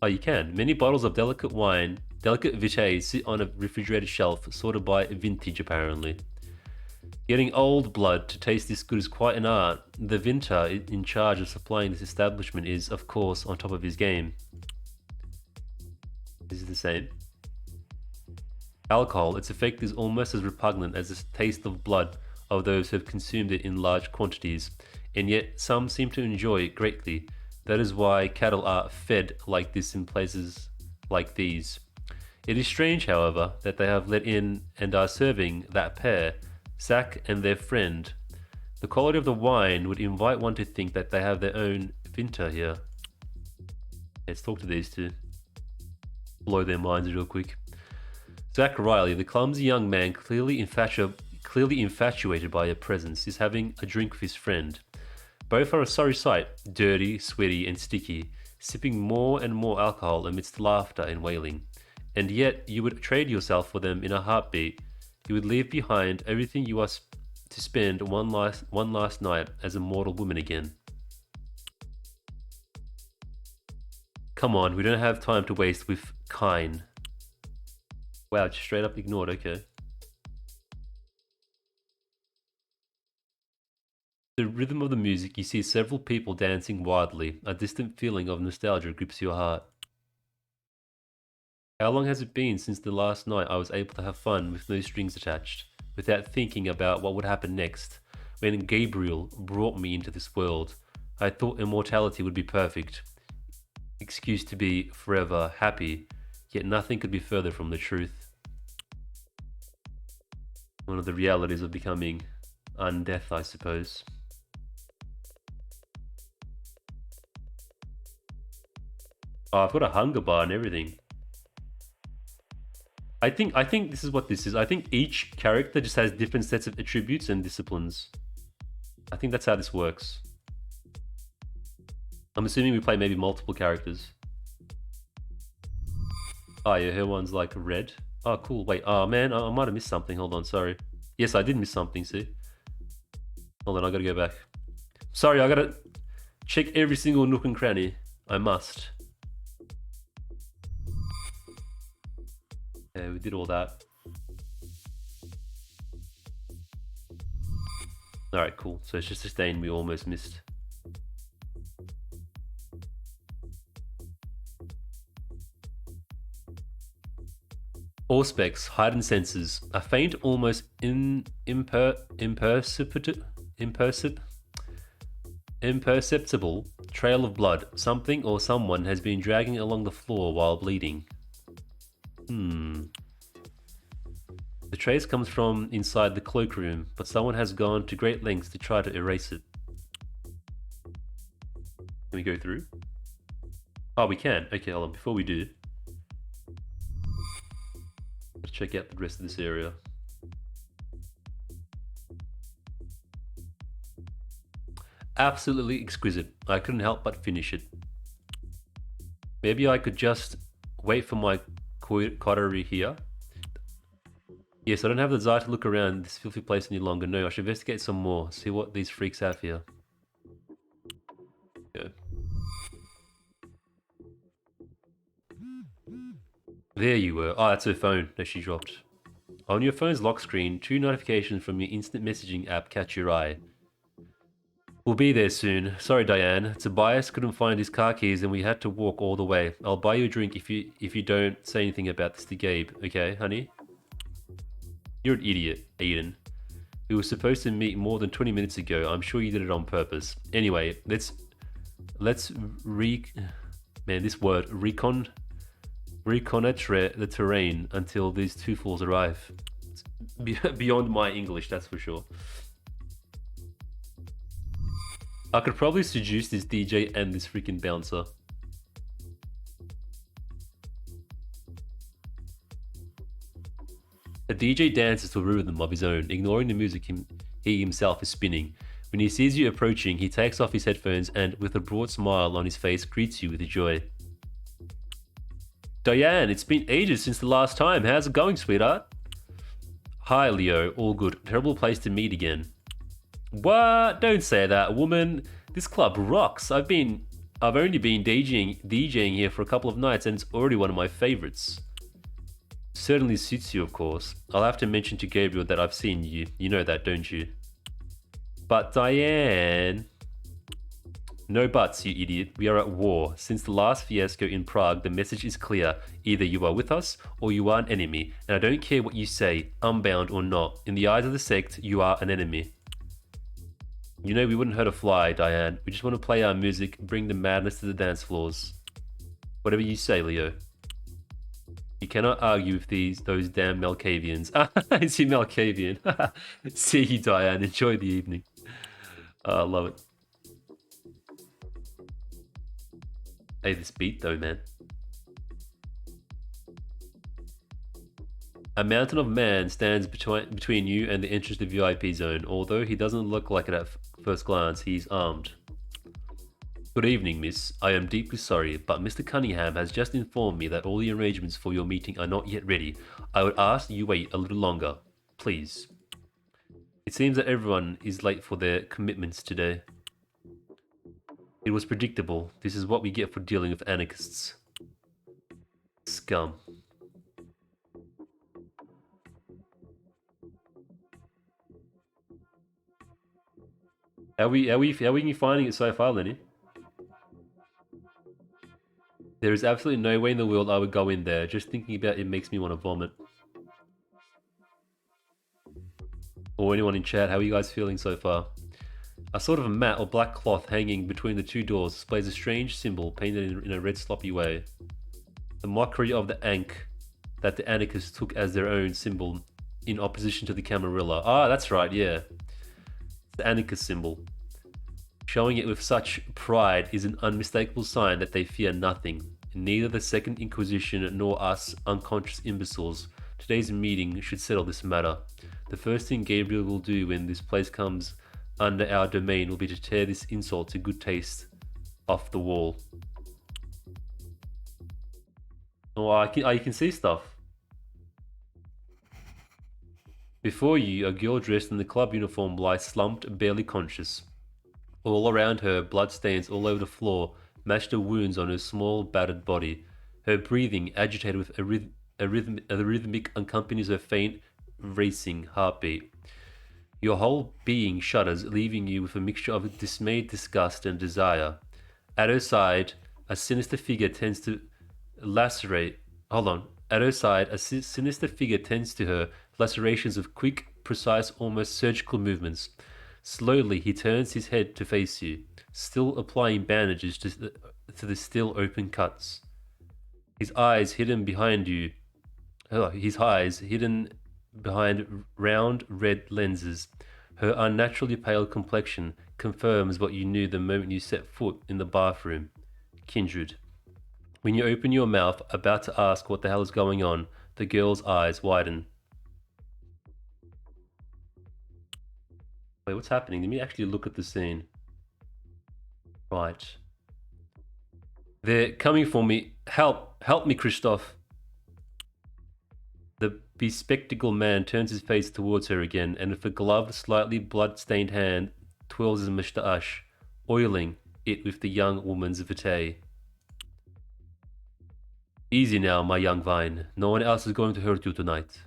Oh, you can. Many bottles of delicate wine, delicate vitae sit on a refrigerated shelf, sorted by vintage apparently. Getting old blood to taste this good is quite an art. The vinter in charge of supplying this establishment is, of course, on top of his game. This is the same. Alcohol, its effect is almost as repugnant as the taste of blood of those who have consumed it in large quantities, and yet some seem to enjoy it greatly. That is why cattle are fed like this in places like these. It is strange, however, that they have let in and are serving that pair, Zack and their friend. The quality of the wine would invite one to think that they have their own vinter here. Let's talk to these two. Blow their minds real quick. Zack Riley, the clumsy young man clearly infatuated by her presence, is having a drink with his friend. Both are a sorry sight, dirty, sweaty, and sticky, sipping more and more alcohol amidst laughter and wailing. And yet, you would trade yourself for them in a heartbeat. You would leave behind everything you are to spend one last night as a mortal woman again. Come on, we don't have time to waste with Kine. Wow, just straight up ignored, okay. The rhythm of the music, you see several people dancing wildly. A distant feeling of nostalgia grips your heart. How long has it been since the last night I was able to have fun with no strings attached, without thinking about what would happen next? When Gabriel brought me into this world, I thought immortality would be perfect. Excuse to be forever happy, yet nothing could be further from the truth. One of the realities of becoming undeath, I suppose. Oh, I've got a hunger bar and everything. I think this is what this is. I think each character just has different sets of attributes and disciplines. I think that's how this works. I'm assuming we play maybe multiple characters. Oh yeah, her one's like red. Oh cool, wait, oh man, I might have missed something. Hold on, sorry. Yes, I did miss something, see? Hold on, I gotta go back. Sorry, I gotta check every single nook and cranny. I must. Yeah, we did all that. Alright, cool. So it's just a stain we almost missed. Auspex, heightened senses, a faint, almost imperceptible trail of blood. Something or someone has been dragging along the floor while bleeding. The trace comes from inside the cloakroom, but someone has gone to great lengths to try to erase it. Can we go through? Oh, we can. Okay, hold on. Before we do, let's check out the rest of this area. Absolutely exquisite. I couldn't help but finish it. Maybe I could just wait for my coterie here. Yes, I don't have the desire to look around this filthy place any longer. No, I should investigate some more. See what these freaks have here. Yeah. There you were. Oh, that's her phone that she dropped. On your phone's lock screen, 2 notifications from your instant messaging app catch your eye. We'll be there soon. Sorry, Diane. Tobias couldn't find his car keys and we had to walk all the way. I'll buy you a drink if you don't say anything about this to Gabe. Okay, honey? You're an idiot, Aiden. We were supposed to meet more than 20 minutes ago. I'm sure you did it on purpose. Anyway, let's reconnoitre the terrain until these 2 fools arrive. It's beyond my English, that's for sure. I could probably seduce this DJ and this freaking bouncer. A DJ dances to a rhythm of his own, ignoring the music he himself is spinning. When he sees you approaching, he takes off his headphones and, with a broad smile on his face, greets you with joy. Diane, it's been ages since the last time. How's it going, sweetheart? Hi, Leo. All good. Terrible place to meet again. What? Don't say that, woman. This club rocks. I've only been DJing here for a couple of nights and it's already one of my favorites. Certainly suits you, of course. I'll have to mention to Gabriel that I've seen you. You know that, don't you? But Diane... No buts, you idiot. We are at war. Since the last fiasco in Prague, the message is clear. Either you are with us, or you are an enemy. And I don't care what you say, unbound or not. In the eyes of the sect, you are an enemy. You know we wouldn't hurt a fly, Diane. We just want to play our music, bring the madness to the dance floors. Whatever you say, Leo. You cannot argue with those damn Malkavians. Is he Malkavian? See you, Diane. Enjoy the evening. I love it. Hey, this beat though, man. A mountain of man stands between you and the entrance to the VIP zone. Although he doesn't look like it at first glance, he's armed. Good evening, miss. I am deeply sorry, but Mr. Cunningham has just informed me that all the arrangements for your meeting are not yet ready. I would ask you wait a little longer, please. It seems that everyone is late for their commitments today. It was predictable. This is what we get for dealing with anarchists. Scum. How are we finding it so far, Lenny? There is absolutely no way in the world I would go in there. Just thinking about it makes me want to vomit. Or anyone in chat, how are you guys feeling so far? A sort of a mat or black cloth hanging between the 2 doors displays a strange symbol painted in a red sloppy way. The mockery of the Ankh that the anarchists took as their own symbol in opposition to the Camarilla. Ah, that's right, yeah. The anarchist symbol. Showing it with such pride is an unmistakable sign that they fear nothing. Neither the Second Inquisition nor us unconscious imbeciles. Today's meeting should settle this matter. The first thing Gabriel will do when this place comes under our domain will be to tear this insult to good taste off the wall. Oh, you can see stuff. Before you, a girl dressed in the club uniform lies slumped, barely conscious. All around her, bloodstains all over the floor match the wounds on her small, battered body. Her breathing, agitated with a rhythmic, accompanies her faint, racing heartbeat. Your whole being shudders, leaving you with a mixture of dismayed disgust and desire. At her side, a sinister figure tends to lacerate... Hold on. At her side, a sinister figure tends to her, lacerations of quick, precise, almost surgical movements. Slowly, he turns his head to face you, still applying bandages to the still open cuts. His eyes hidden behind you. His eyes hidden behind round red lenses. Her unnaturally pale complexion confirms what you knew the moment you set foot in the bathroom. Kindred. When you open your mouth, about to ask what the hell is going on, the girl's eyes widen. Wait, what's happening? Let me actually look at the scene. Right. They're coming for me. Help! Help me, Christoph! The bespectacled man turns his face towards her again, and with a gloved, slightly blood-stained hand, twirls his moustache, oiling it with the young woman's vitae. Easy now, my young vine. No one else is going to hurt you tonight.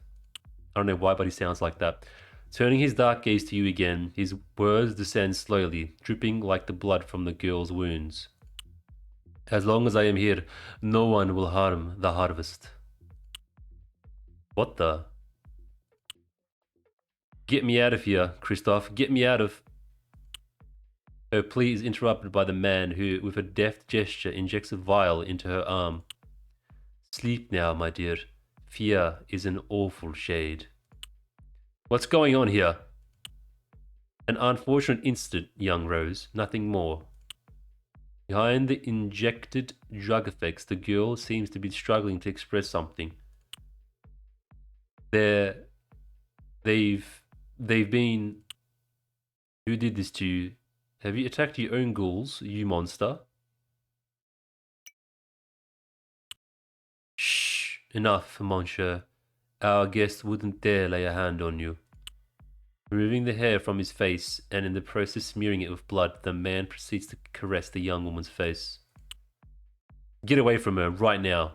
I don't know why, but he sounds like that. Turning his dark gaze to you again, his words descend slowly, dripping like the blood from the girl's wounds. As long as I am here, no one will harm the harvest. What the? Get me out of here, Christoph. Get me out of... Her plea is interrupted by the man who, with a deft gesture, injects a vial into her arm. Sleep now, my dear. Fear is an awful shade. What's going on here? An unfortunate incident, young Rose, nothing more. Behind the injected drug effects, the girl seems to be struggling to express something. They've been... Who did this to you? Have you attacked your own ghouls, you monster? Shh, enough, monsieur. Our guest wouldn't dare lay a hand on you. Removing the hair from his face, and in the process smearing it with blood, the man proceeds to caress the young woman's face. Get away from her, right now.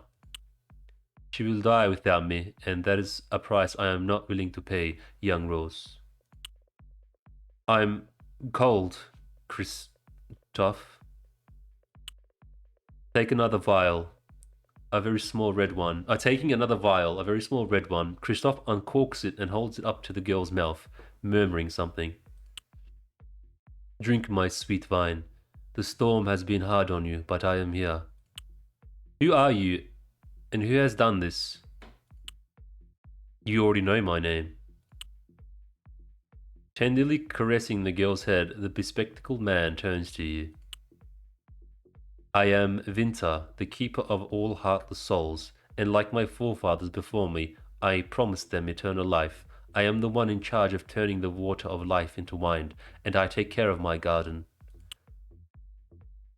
She will die without me, and that is a price I am not willing to pay, young Rose. I'm cold, Christoph. Take another vial. A very small red one. Taking another vial, a very small red one, Christoph uncorks it and holds it up to the girl's mouth, murmuring something. Drink, my sweet vine. The storm has been hard on you, but I am here. Who are you, and who has done this? You already know my name. Tenderly caressing the girl's head, the bespectacled man turns to you. I am Vinter, the keeper of all heartless souls, and like my forefathers before me, I promised them eternal life. I am the one in charge of turning the water of life into wine, and I take care of my garden.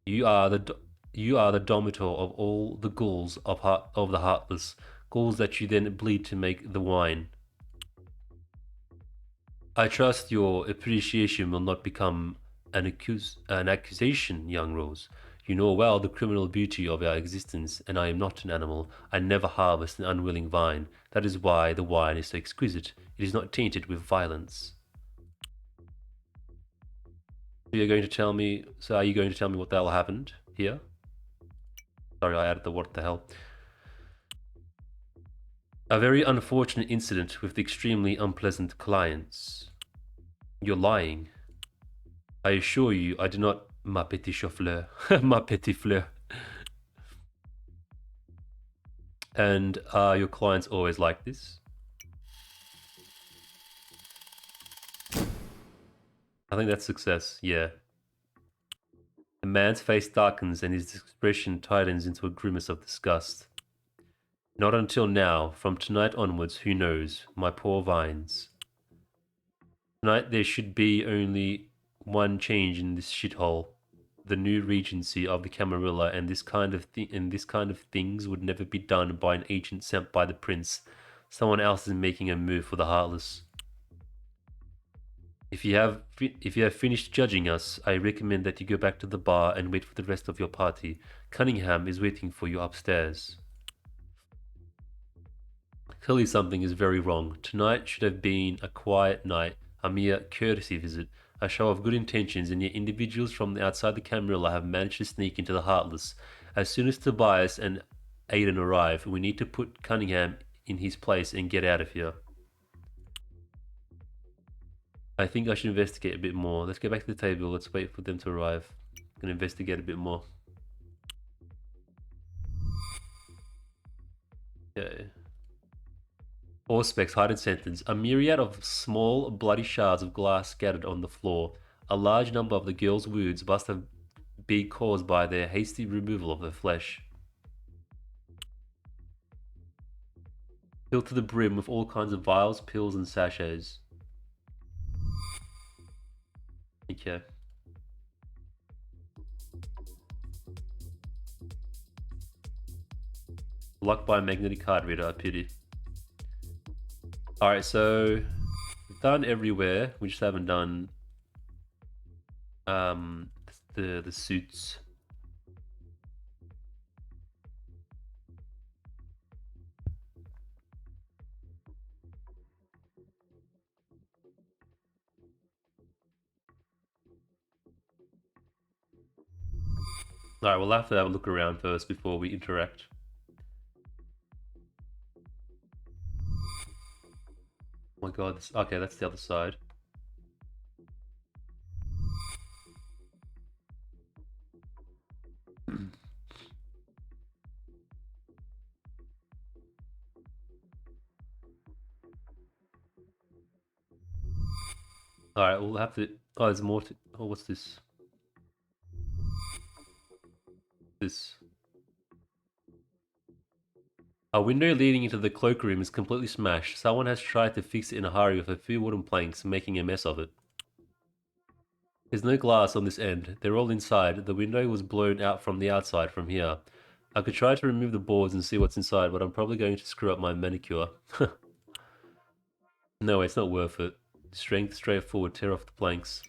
You are the domitor of all the ghouls of the heartless, ghouls that you then bleed to make the wine. I trust your appreciation will not become an accusation, young Rose. You know well the criminal beauty of our existence, and I am not an animal. I never harvest an unwilling vine. That is why the wine is so exquisite. It is not tainted with violence. So are you going to tell me what the hell happened here? Sorry, I added the what the hell. A very unfortunate incident with extremely unpleasant clients. You're lying. I assure you, I do not, ma petit chauffeur, ma petit fleur. And are your clients always like this? I think that's success, yeah. The man's face darkens and his expression tightens into a grimace of disgust. Not until now. From tonight onwards, who knows? My poor vines. Tonight there should be only one change in this shithole. The new regency of the Camarilla, and this kind of things would never be done by an agent sent by the prince. Someone else is making a move for the Heartless. If you have finished judging us, I recommend that you go back to the bar and wait for the rest of your party. Cunningham is waiting for you upstairs. Clearly something is very wrong. Tonight should have been a quiet night, a mere courtesy visit, a show of good intentions, and yet individuals from outside the Camarilla have managed to sneak into the Heartless. As soon as Tobias and Aiden arrive. We need to put Cunningham in his place and get out of here. I think I should investigate a bit more. Let's go back to the table. Let's wait for them to arrive. I'm gonna investigate a bit more. Okay. Auspex, hidden sentence. A myriad of small, bloody shards of glass scattered on the floor. A large number of the girl's wounds must have been caused by their hasty removal of her flesh. Filled to the brim with all kinds of vials, pills, and sachets. Okay. Locked by a magnetic card reader, I pity. Alright, so we've done everywhere. We just haven't done the suits. Alright, we'll have to have a look around first before we interact. Oh my god, okay, that's the other side. Alright, we'll have to... Oh, there's more to... Oh, what's this? This... A window leading into the cloakroom is completely smashed. Someone has tried to fix it in a hurry with a few wooden planks, making a mess of it. There's no glass on this end. They're all inside. The window was blown out from the outside from here. I could try to remove the boards and see what's inside, but I'm probably going to screw up my manicure. No, it's not worth it. Strength, straightforward, tear off the planks.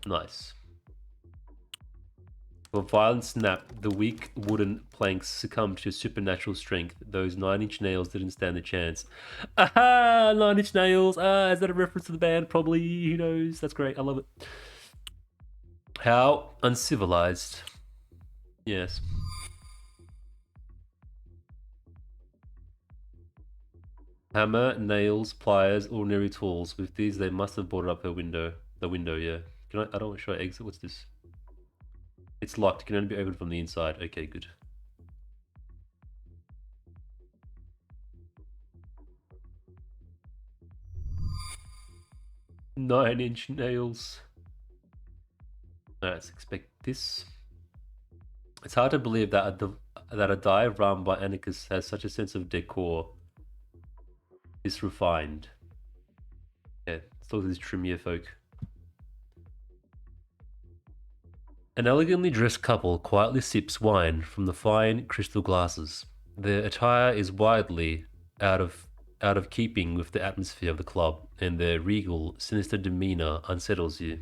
Nice. With a violent snap, the weak wooden planks succumbed to supernatural strength. Those 9-inch nails didn't stand a chance. Aha! 9-inch nails! Is that a reference to the band? Probably. Who knows? That's great. I love it. How uncivilized. Yes. Hammer, nails, pliers, ordinary tools. With these, they must have boarded up her window. The window, yeah. Can I don't want to show exit. What's this? It's locked. It can only be opened from the inside. Okay, good. Nine-inch nails. Alright, let's expect this. It's hard to believe that a dive run by Anarchus has such a sense of decor. It's refined. Yeah, let's look at these Tremere folk. An elegantly dressed couple quietly sips wine from the fine crystal glasses. Their attire is widely out of keeping with the atmosphere of the club, and their regal, sinister demeanor unsettles you.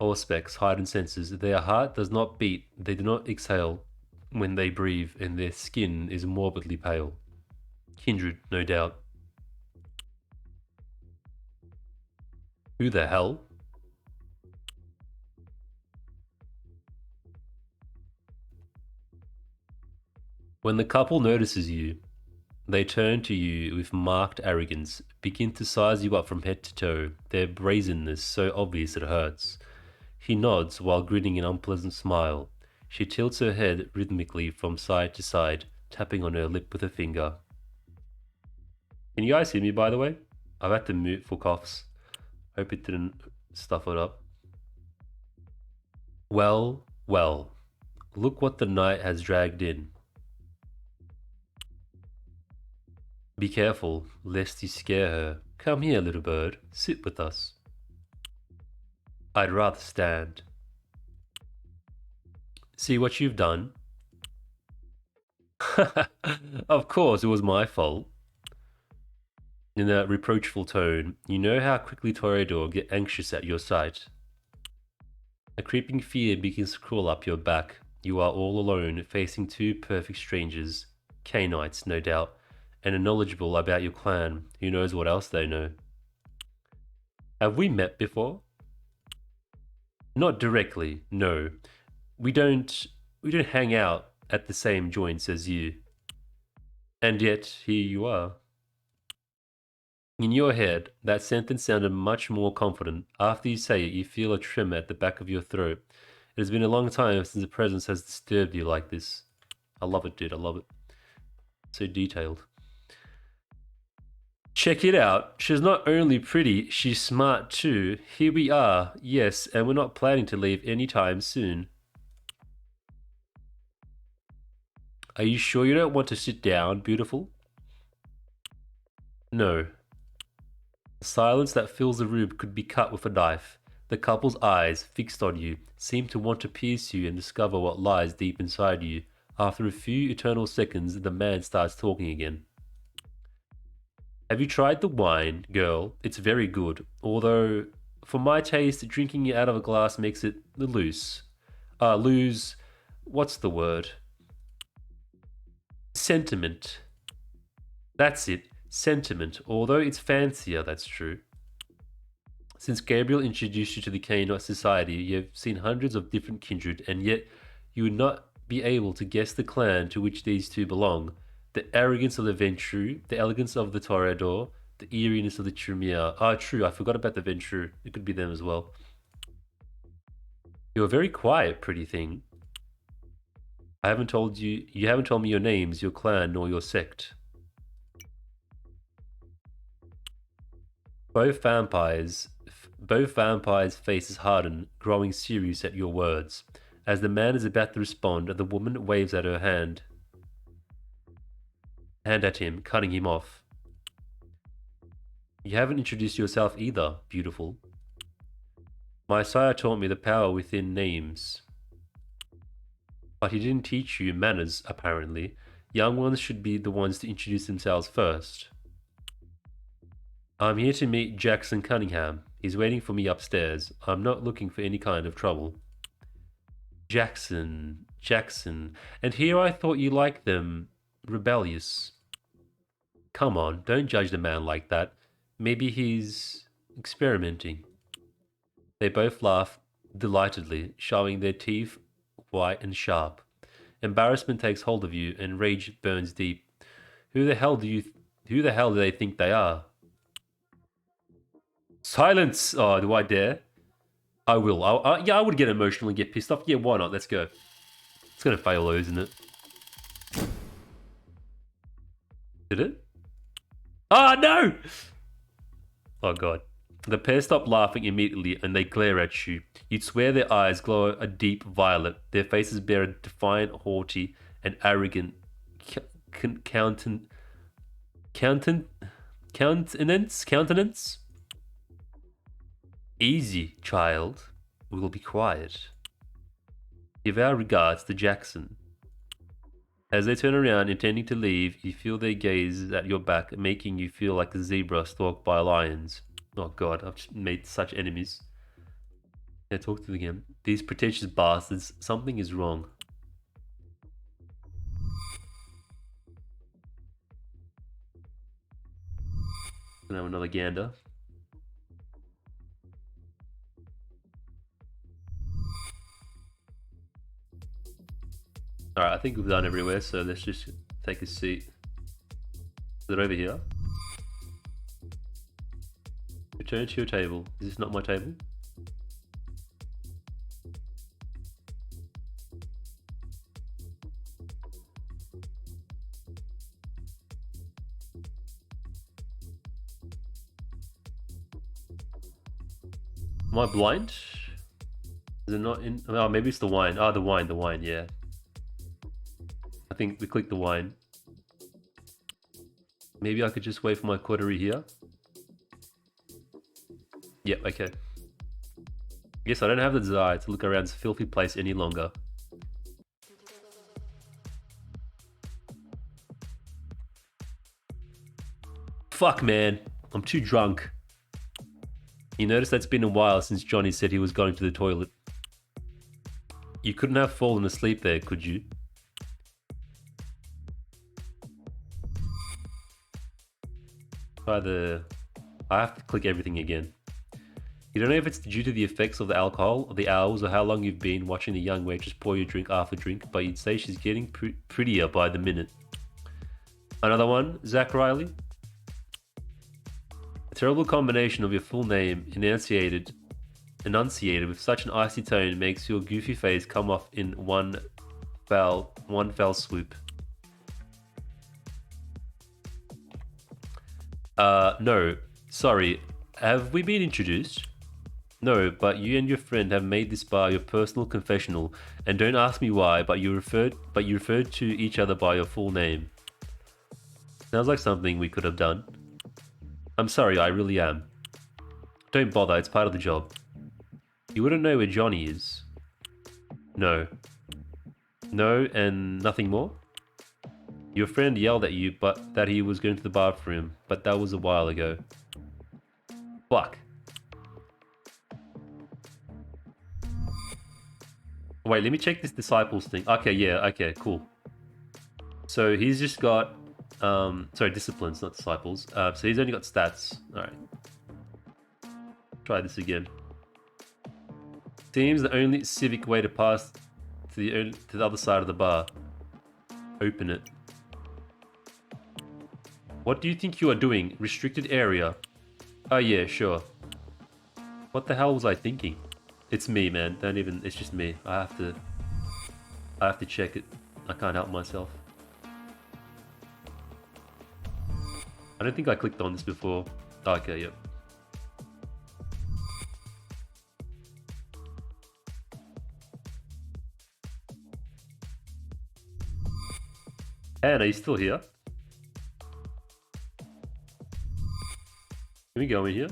Auspex, heightened senses. Their heart does not beat, they do not exhale when they breathe, and their skin is morbidly pale. Kindred, no doubt. Who the hell? When the couple notices you, they turn to you with marked arrogance, begin to size you up from head to toe, their brazenness so obvious it hurts. He nods while grinning an unpleasant smile. She tilts her head rhythmically from side to side, tapping on her lip with a finger. Can you guys hear me, by the way? I've had to mute for coughs. Hope it didn't stuff it up. Well, well, look what the night has dragged in. Be careful, lest you scare her. Come here, little bird. Sit with us. I'd rather stand. See what you've done? Of course, it was my fault. In a reproachful tone, you know how quickly Toreador get anxious at your sight. A creeping fear begins to crawl up your back. You are all alone, facing two perfect strangers. Cainites, no doubt, and are knowledgeable about your clan. Who knows what else they know? Have we met before? Not directly, no. We don't we don't hang out at the same joints as you. And yet here you are. In your head, that sentence sounded much more confident. After you say it, you feel a tremor at the back of your throat. It has been a long time since the presence has disturbed you like this. I love it, dude. I love it. So detailed. Check it out. She's not only pretty, she's smart too. Here we are, yes, and we're not planning to leave anytime soon. Are you sure you don't want to sit down, beautiful? No. The silence that fills the room could be cut with a knife. The couple's eyes, fixed on you, seem to want to pierce you and discover what lies deep inside you. After a few eternal seconds, the man starts talking again. Have you tried the wine, girl? It's very good. Although, for my taste, drinking it out of a glass makes it loose. Lose. What's the word? Sentiment. That's it. Sentiment. Although it's fancier, that's true. Since Gabriel introduced you to the Canaanite society, you have seen hundreds of different kindred, and yet you would not be able to guess the clan to which these two belong. The arrogance of the Ventrue, the elegance of the Toreador, the eeriness of the Tremere. Ah, true, I forgot about the Ventrue. It could be them as well. You're very quiet, pretty thing. You haven't told me your names, your clan, nor your sect. Both vampires' faces harden, growing serious at your words. As the man is about to respond, the woman waves at her hand at him, cutting him off. You haven't introduced yourself either, beautiful. My sire taught me the power within names. But he didn't teach you manners, apparently. Young ones should be the ones to introduce themselves first. I'm here to meet Jackson Cunningham. He's waiting for me upstairs. I'm not looking for any kind of trouble. Jackson. And here I thought you liked them rebellious. Come on, don't judge the man like that. Maybe he's experimenting. They both laugh delightedly, showing their teeth white and sharp. Embarrassment takes hold of you, and rage burns deep. Who the hell do they think they are? Silence! Oh, do I dare? I will. Yeah, I would get emotional and get pissed off. Yeah, why not? Let's go. It's gonna fail though, isn't it? Did it? Ah, no! Oh, God. The pair stop laughing immediately and they glare at you. You'd swear their eyes glow a deep violet. Their faces bear a defiant, haughty, and arrogant countenance. Easy, child. We will be quiet. Give our regards to Jackson. As they turn around, intending to leave, you feel their gaze at your back, making you feel like a zebra stalked by lions. Oh God, I've just made such enemies. Yeah, talk to them again. These pretentious bastards, something is wrong. Gonna have another gander. Alright, I think we've done everywhere, so let's just take a seat. Is it over here? Return to your table. Is this not my table? Am I blind? Is it not in? Oh, maybe it's the wine. Ah, the wine, yeah. I think we clicked the wine. Maybe I could just wait for my coterie here. Yep, okay. Guess I don't have the desire to look around this filthy place any longer. Fuck, man. I'm too drunk. You notice that's been a while since Johnny said he was going to the toilet. You couldn't have fallen asleep there, could you? I have to click everything again. You don't know if it's due to the effects of the alcohol, or the hours, or how long you've been watching the young waitress pour you drink after drink, but you'd say she's getting prettier by the minute. Another one, Zach Riley. A terrible combination of your full name enunciated with such an icy tone makes your goofy face come off in one fell swoop. No. Sorry. Have we been introduced? No, but you and your friend have made this bar your personal confessional, and don't ask me why, but you referred to each other by your full name. Sounds like something we could have done. I'm sorry, I really am. Don't bother, it's part of the job. You wouldn't know where Johnny is. No. No, and nothing more? Your friend yelled at you but that he was going to the bathroom, but that was a while ago. Fuck. Wait, let me check this disciples thing. Okay, yeah, okay, cool. So he's just got, sorry, disciplines, not disciples. So he's only got stats. All right. Try this again. Seems the only civic way to pass to the other side of the bar. Open it. What do you think you are doing? Restricted area. Oh yeah, sure. What the hell was I thinking? It's me, man. Don't even. It's just me. I have to check it. I can't help myself. I don't think I clicked on this before. Okay, yep. Anne, are you still here? Can we go in here?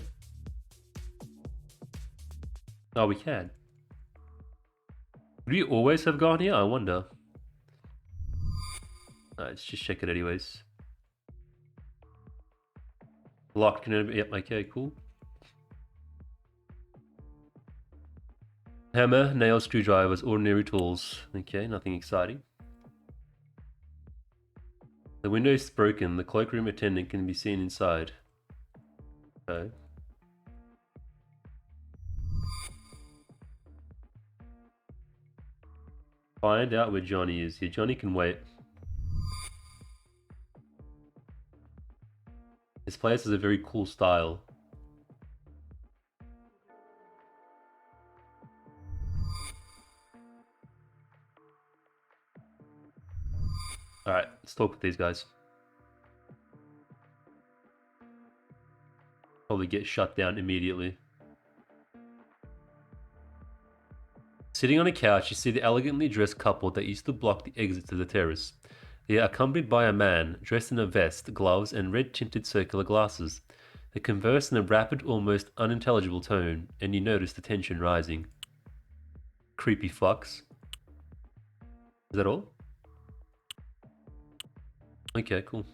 Oh, we can. Would we always have gone here? I wonder. Let's just check it anyways. Locked, can it be? Yep, okay, cool. Hammer, nail, screwdrivers, ordinary tools. Okay, nothing exciting. The window is broken. The cloakroom attendant can be seen inside. Okay. Find out where Johnny is. Yeah, Johnny can wait. This place has a very cool style. Alright, let's talk with these guys. Probably get shut down immediately. Sitting on a couch, you see the elegantly dressed couple that used to block the exit to the terrace. They are accompanied by a man dressed in a vest, gloves, and red-tinted circular glasses. They converse in a rapid, almost unintelligible tone, and you notice the tension rising. Creepy fucks. Is that all? Okay, cool.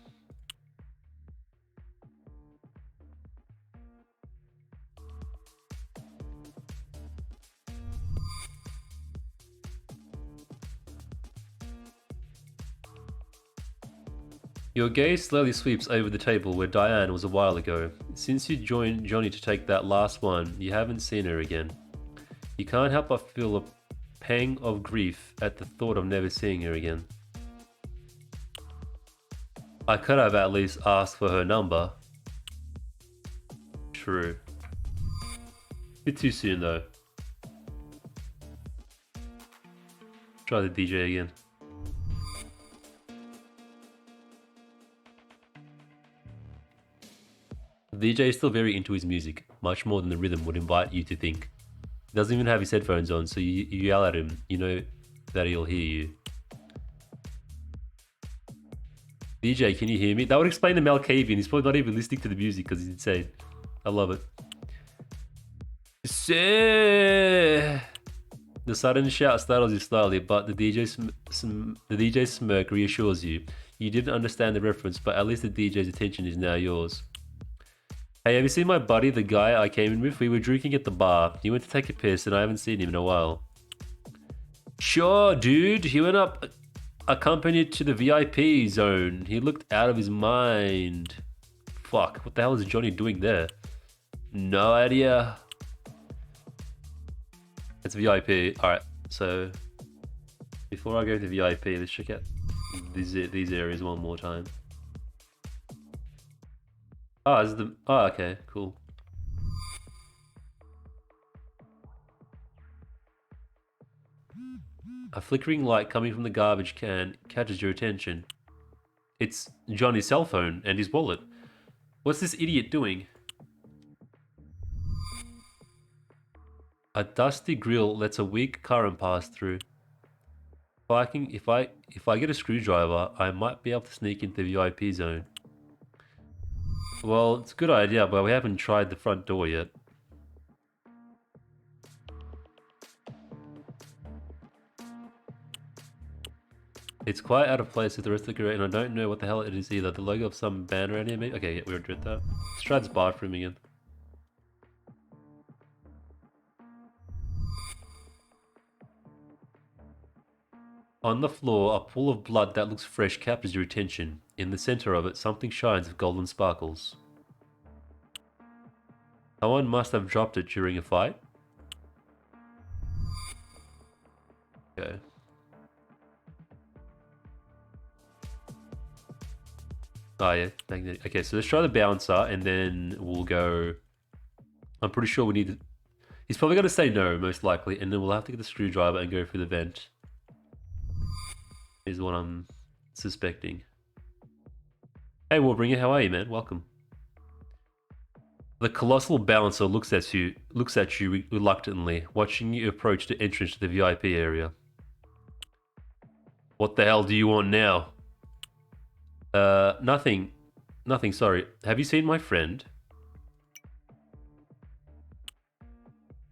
Your gaze slowly sweeps over the table where Diane was a while ago. Since you joined Johnny to take that last one, you haven't seen her again. You can't help but feel a pang of grief at the thought of never seeing her again. I could have at least asked for her number. True. Bit too soon though. Try the DJ again. The DJ is still very into his music, much more than the rhythm would invite you to think. He doesn't even have his headphones on, so you yell at him, you know that he'll hear you. DJ, can you hear me? That would explain the Malkavian. He's probably not even listening to the music because he's insane. I love it. The sudden shout startles you slightly, but the DJ smirk reassures you. You didn't understand the reference, but at least the DJ's attention is now yours. Hey, have you seen my buddy, the guy I came in with? We were drinking at the bar. He went to take a piss and I haven't seen him in a while. Sure, dude. He went up accompanied to the VIP zone. He looked out of his mind. Fuck, what the hell is Johnny doing there? No idea. It's VIP. Alright, so before I go to VIP, let's check out these areas one more time. Oh, is the oh okay, cool. A flickering light coming from the garbage can catches your attention. It's Johnny's cell phone and his wallet. What's this idiot doing? A dusty grill lets a weak current pass through. If I get a screwdriver, I might be able to sneak into the VIP zone. Well, it's a good idea, but we haven't tried the front door yet. It's quite out of place with the rest of the crew, and I don't know what the hell it is either. The logo of some band around here, maybe? Okay, yeah, we already did that. Strad's bathroom again. On the floor, a pool of blood that looks fresh captures your attention. In the center of it, something shines with golden sparkles. Someone must have dropped it during a fight. Okay. Oh yeah, magnetic. Okay, so let's try the bouncer, and then we'll go... I'm pretty sure we need to... He's probably going to say no, most likely, and then we'll have to get the screwdriver and go through the vent. Is what I'm suspecting. Hey Warbringer, how are you, man? Welcome. The colossal bouncer looks at you reluctantly, watching you approach the entrance to the VIP area. What the hell do you want now? Nothing. Nothing, sorry. Have you seen my friend?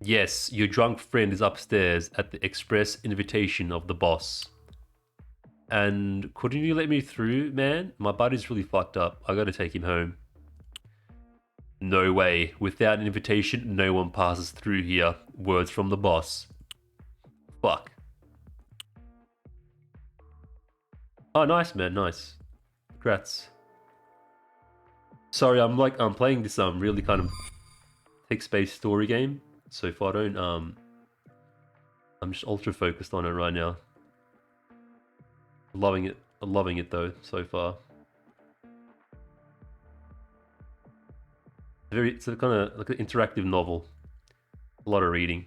Yes, your drunk friend is upstairs at the express invitation of the boss. And couldn't you let me through, man? My buddy's really fucked up. I gotta take him home. No way. Without an invitation, no one passes through here. Words from the boss. Fuck. Oh, nice, man. Nice. Congrats. Sorry, I'm playing this really kind of text-based story game. So if I don't I'm just ultra focused on it right now. Loving it. I'm loving it though so far. It's a kind of like an interactive novel. A lot of reading.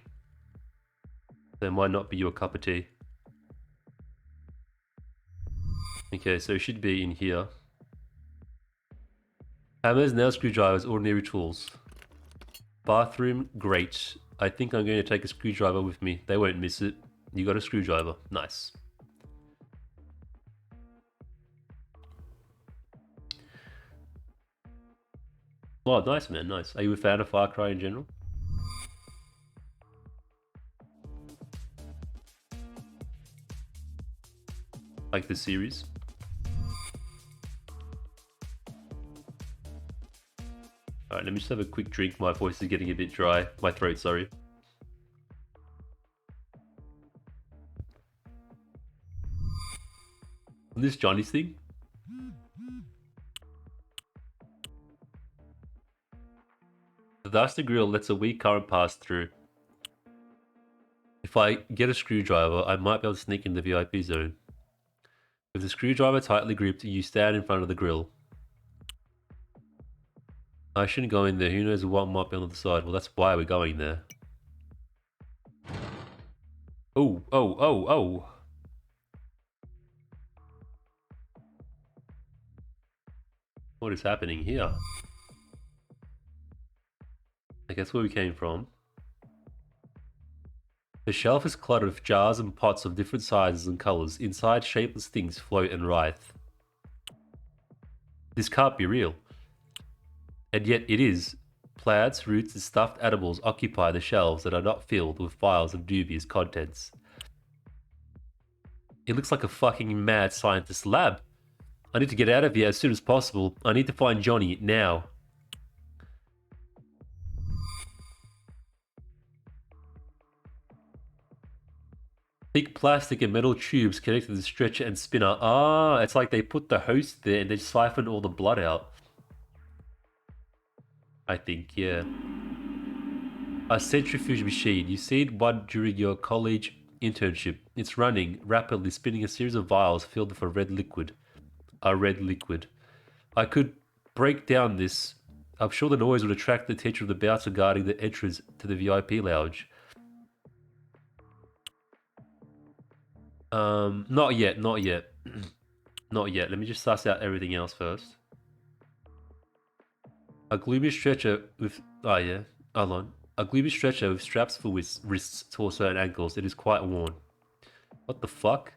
That might not be your cup of tea. Okay, so it should be in here. Hammers, nails, screwdrivers, ordinary tools. Bathroom, great. I think I'm going to take a screwdriver with me. They won't miss it. You got a screwdriver. Nice. Oh, nice, man. Nice. Are you a fan of Far Cry in general? Like the series? Alright, let me just have a quick drink. My voice is getting a bit dry. My throat, sorry. And this Johnny's thing? The Duster Grill lets a weak current pass through. If I get a screwdriver, I might be able to sneak in the VIP zone. With the screwdriver tightly gripped, you stand in front of the grill. I shouldn't go in there. Who knows what might be on the other side? Well, that's why we're going there. Oh, oh, oh, oh. What is happening here? I guess where we came from. The shelf is cluttered with jars and pots of different sizes and colors. Inside, shapeless things float and writhe. This can't be real. And yet it is. Plants, roots, and stuffed animals occupy the shelves that are not filled with files of dubious contents. It looks like a fucking mad scientist lab. I need to get out of here as soon as possible. I need to find Johnny now. Thick plastic and metal tubes connected to the stretcher and spinner. Ah, it's like they put the host there and they siphoned all the blood out. I think, yeah. A centrifuge machine. You seen one during your college internship. It's running rapidly, spinning a series of vials filled with a red liquid. A red liquid. I could break down this. I'm sure the noise would attract the attention of the bouncer guarding the entrance to the VIP lounge. Not yet, not yet. Not yet. Let me just suss out everything else first. A gloomy stretcher with... Oh, yeah. Hold on. A gloomy stretcher with straps for wrists, torso, and ankles. It is quite worn. What the fuck?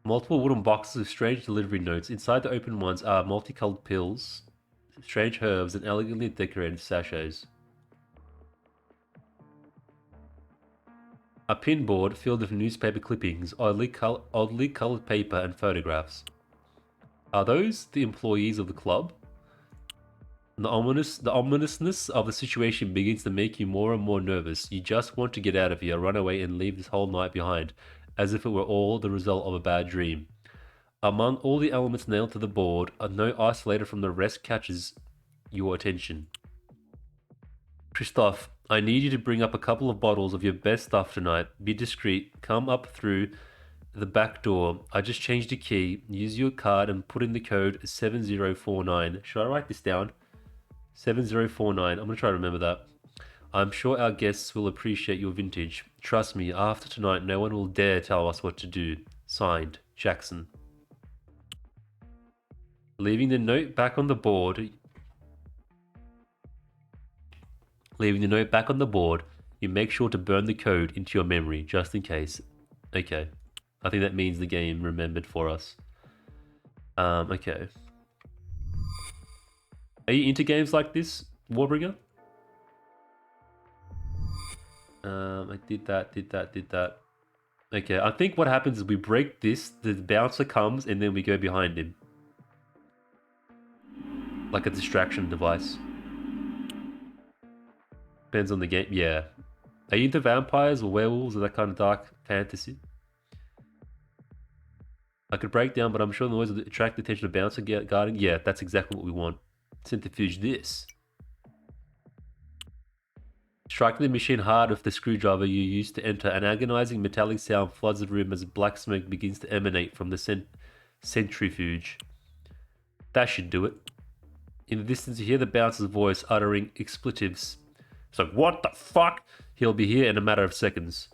Multiple wooden boxes with strange delivery notes. Inside the open ones are multicolored pills, strange herbs, and elegantly decorated sachets. A pinboard filled with newspaper clippings, oddly colored paper, and photographs. Are those the employees of the club? The ominousness of the situation begins to make you more and more nervous. You just want to get out of here, run away, and leave this whole night behind, as if it were all the result of a bad dream. Among all the elements nailed to the board, a note isolated from the rest catches your attention. Christophe, I need you to bring up a couple of bottles of your best stuff tonight. Be discreet. Come up through the back door. I just changed the key. Use your card and put in the code 7049. Should I write this down? 7049. I'm going to try to remember that. I'm sure our guests will appreciate your vintage. Trust me, after tonight, no one will dare tell us what to do. Signed, Jackson. Leaving the note back on the board... you make sure to burn the code into your memory, just in case. Okay. I think that means the game remembered for us. Okay. Are you into games like this, Warbringer? I did that. Okay, I think what happens is we break this, the bouncer comes, and then we go behind him. Like a distraction device. Depends on the game. Yeah. Are you into vampires or werewolves or that kind of dark fantasy? I could break down, but I'm sure the noise will attract the attention of bouncer guarding. Yeah, that's exactly what we want. Centrifuge this. Strike the machine hard with the screwdriver you used to enter. An agonizing metallic sound floods the room as black smoke begins to emanate from the centrifuge. That should do it. In the distance, you hear the bouncer's voice uttering expletives. It's like, what the fuck? He'll be here in a matter of seconds.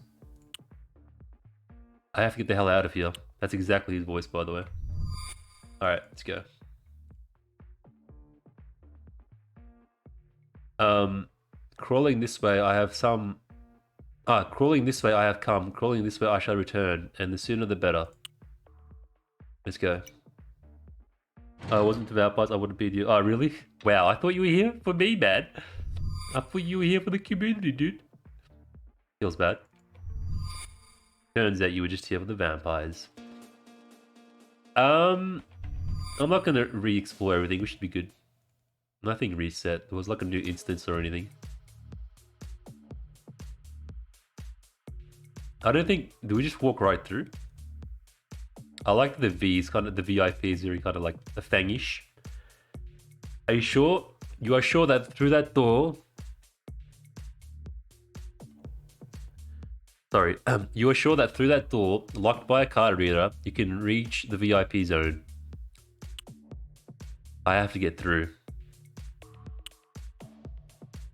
I have to get the hell out of here. That's exactly his voice, by the way. Alright, let's go. Crawling this way, I have some... crawling this way I have come. Crawling this way I shall return. And the sooner the better. Let's go. I wasn't the vampires, I wouldn't be you. Oh, really? Wow, I thought you were here for me, man. I thought you were here for the community, dude. Feels bad. Turns out you were just here for the vampires. I'm not gonna re-explore everything. We should be good. Nothing reset. There was like a new instance or anything. I don't think... Do we just walk right through? I like the V's, kind of the VIPs are kind of like the fangish. Are you sure? You are sure that through that door... Sorry. You are sure that through that door, locked by a card reader, you can reach the VIP zone. I have to get through.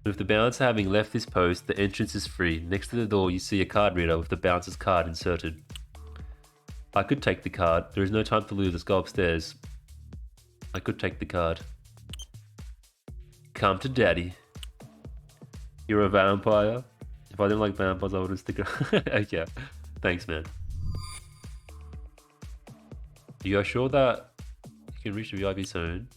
With the bouncer having left his post, the entrance is free. Next to the door, you see a card reader with the bouncer's card inserted. I could take the card. There is no time to lose. Let's go upstairs. I could take the card. Come to daddy. You're a vampire? If I didn't like vampires, I wouldn't stick around. Okay. Thanks, man. You are sure that you can reach the VIP zone?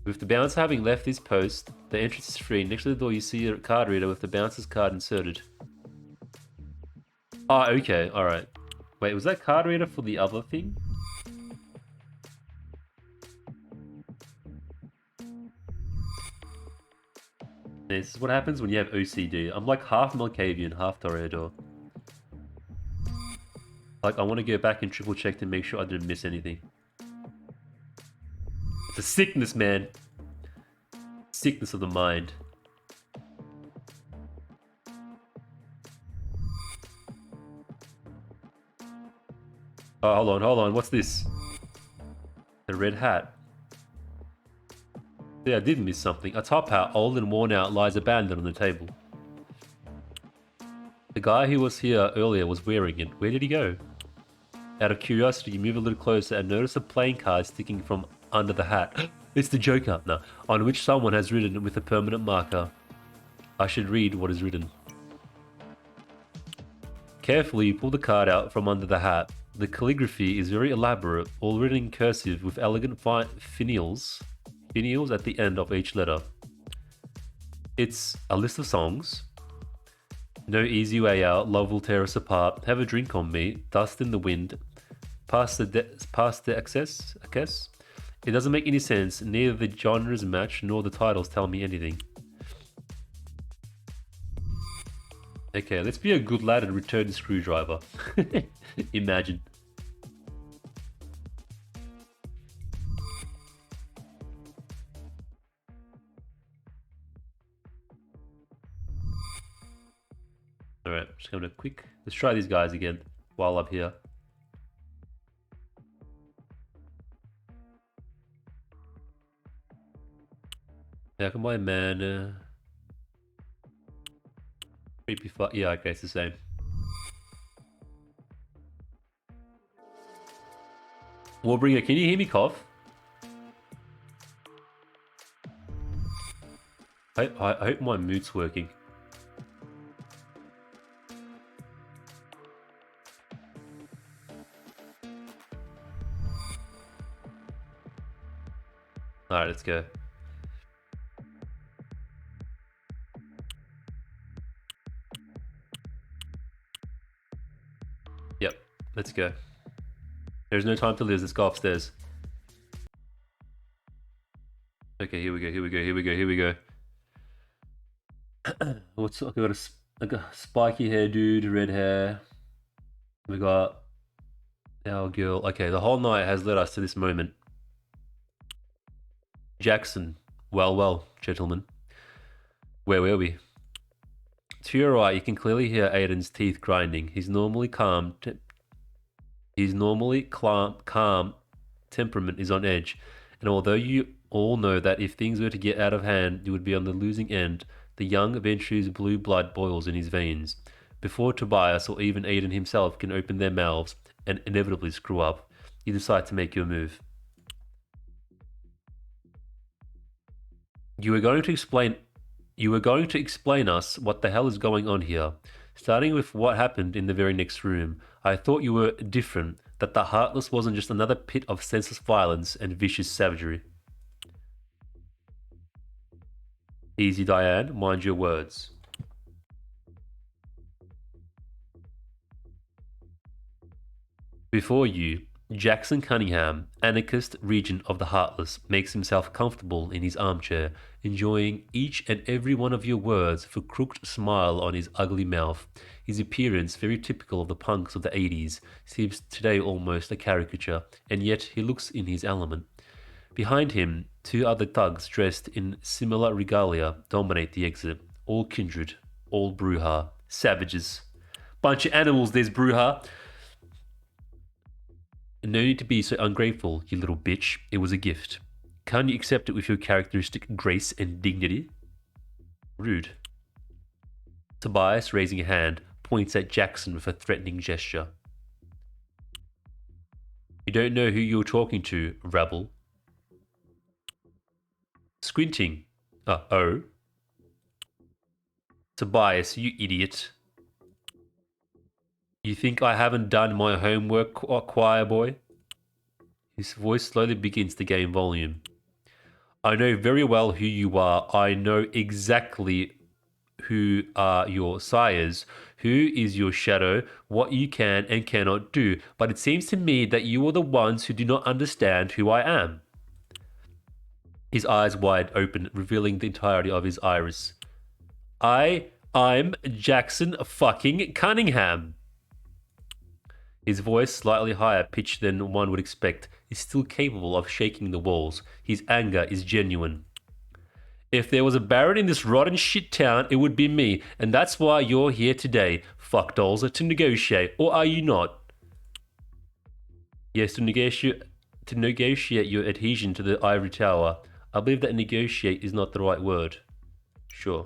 With the bouncer having left his post, the entrance is free. Next to the door, you see a card reader with the bouncer's card inserted. Oh, okay. Alright. Wait, was that card reader for the other thing? This is what happens when you have OCD. I'm like half Malkavian, half Toreador. Like, I want to go back and triple check to make sure I didn't miss anything. It's a sickness, man. Sickness of the mind. Oh, hold on. What's this? The red hat. Yeah, I did miss something. A top hat, old and worn out, lies abandoned on the table. The guy who was here earlier was wearing it. Where did he go? Out of curiosity, you move a little closer and notice a playing card sticking from under the hat. It's the Joker, no, on which someone has written with a permanent marker. I should read what is written. Carefully, you pull the card out from under the hat. The calligraphy is very elaborate, all written in cursive with elegant finials at the end of each letter. It's a list of songs. No easy way out, love will tear us apart, have a drink on me, dust in the wind, past the excess. It doesn't make any sense, neither the genres match nor the titles tell me anything. Okay, let's be a good lad and return the screwdriver. Imagine. Alright, just gonna let's try these guys again while up here. How come my mana? Creepy yeah, okay, it's the same. Warbringer, can you hear me cough? I hope my mute's working. Alright, let's go. Yep, let's go. There's no time to lose, let's go upstairs. Okay, here we go. What's we got a spiky hair dude, red hair. We got our girl. Okay, the whole night has led us to this moment. Jackson. Well, gentlemen. Where were we? To your right, you can clearly hear Aiden's teeth grinding. His normally calm temperament is on edge, and although you all know that if things were to get out of hand, you would be on the losing end, the young Venture's blue blood boils in his veins. Before Tobias or even Aiden himself can open their mouths and inevitably screw up, you decide to make your move. You were going to explain us what the hell is going on here. Starting with what happened in the very next room, I thought you were different, that the Heartless wasn't just another pit of senseless violence and vicious savagery. Easy, Diane, mind your words. Before you, Jackson Cunningham, anarchist regent of the Heartless, makes himself comfortable in his armchair, enjoying each and every one of your words with a crooked smile on his ugly mouth. His appearance, very typical of the punks of the 80s, seems today almost a caricature, and yet he looks in his element. Behind him, two other thugs dressed in similar regalia dominate the exit, all kindred, all Bruja, savages. Bunch of animals, there's Bruja. No need to be so ungrateful, you little bitch. It was a gift. Can't you accept it with your characteristic grace and dignity? Rude. Tobias, raising a hand, points at Jackson with a threatening gesture. You don't know who you're talking to, rabble. Squinting. Oh. Tobias, you idiot. You think I haven't done my homework, choir boy? His voice slowly begins to gain volume. I know very well who you are. I know exactly who are your sires, who is your shadow, what you can and cannot do. But it seems to me that you are the ones who do not understand who I am. His eyes wide open, revealing the entirety of his iris. I'm Jackson fucking Cunningham. His voice slightly higher pitched than one would expect, is still capable of shaking the walls. His anger is genuine. If there was a Baron in this rotten shit town, it would be me, and that's why you're here today, fuckdolls, to negotiate, or are you not? Yes, to negotiate your adhesion to the Ivory Tower. I believe that negotiate is not the right word. Sure.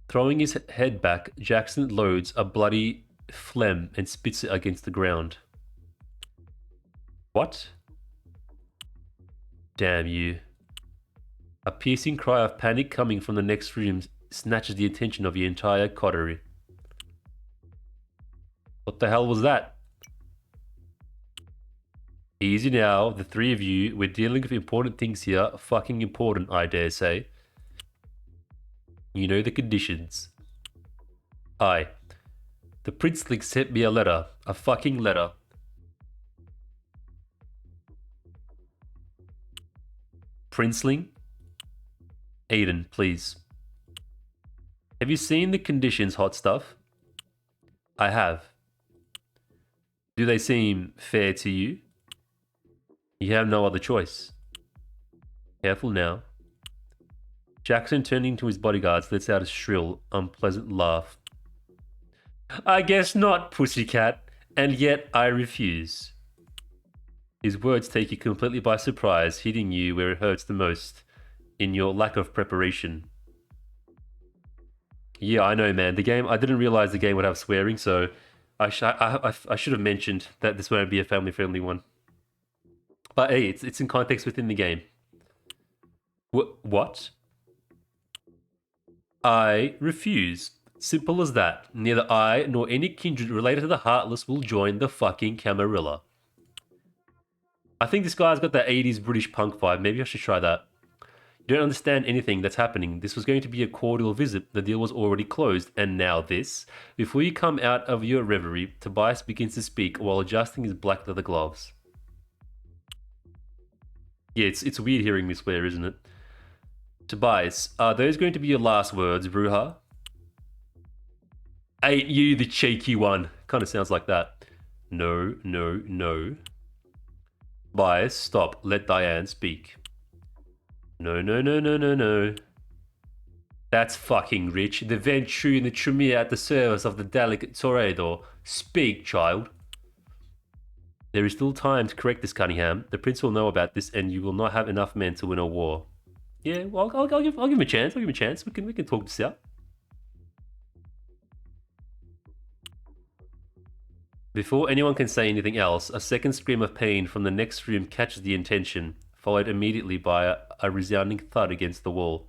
Throwing his head back, Jackson loads a bloody phlegm and spits it against the ground. What? Damn you. A piercing cry of panic coming from the next room snatches the attention of the entire coterie. What the hell was that? Easy now, the three of you. We're dealing with important things here. Fucking important, I dare say. You know the conditions. Aye. The princeling sent me a letter. A fucking letter. Princeling? Aiden, please. Have you seen the conditions, hot stuff? I have. Do they seem fair to you? You have no other choice. Careful now. Jackson, turning to his bodyguards, lets out a shrill, unpleasant laugh. I guess not, pussycat, and yet I refuse. His words take you completely by surprise, hitting you where it hurts the most, in your lack of preparation. Yeah, I know, man. The game, I didn't realize the game would have swearing, so I should have mentioned that this won't be a family-friendly one. But hey, it's in context within the game. What? I refuse. Simple as that. Neither I nor any kindred related to the Heartless will join the fucking Camarilla. I think this guy's got that 80s British punk vibe. Maybe I should try that. You don't understand anything that's happening. This was going to be a cordial visit. The deal was already closed. And now this. Before you come out of your reverie, Tobias begins to speak while adjusting his black leather gloves. Yeah, it's weird hearing me swear, isn't it? Tobias, are those going to be your last words, Bruja? Ain't you the cheeky one? Kind of sounds like that. No, no, no. Tobias, stop. Let Diane speak. No, no, no, no, no, no. That's fucking rich. The Ventru and the Tremere at the service of the delicate Toreador. Speak, child. There is still time to correct this, Cunningham. The prince will know about this, and you will not have enough men to win a war. Yeah, well, I'll give him a chance. I'll give him a chance. We can talk this out. Before anyone can say anything else, a second scream of pain from the next room catches the attention, followed immediately by a resounding thud against the wall.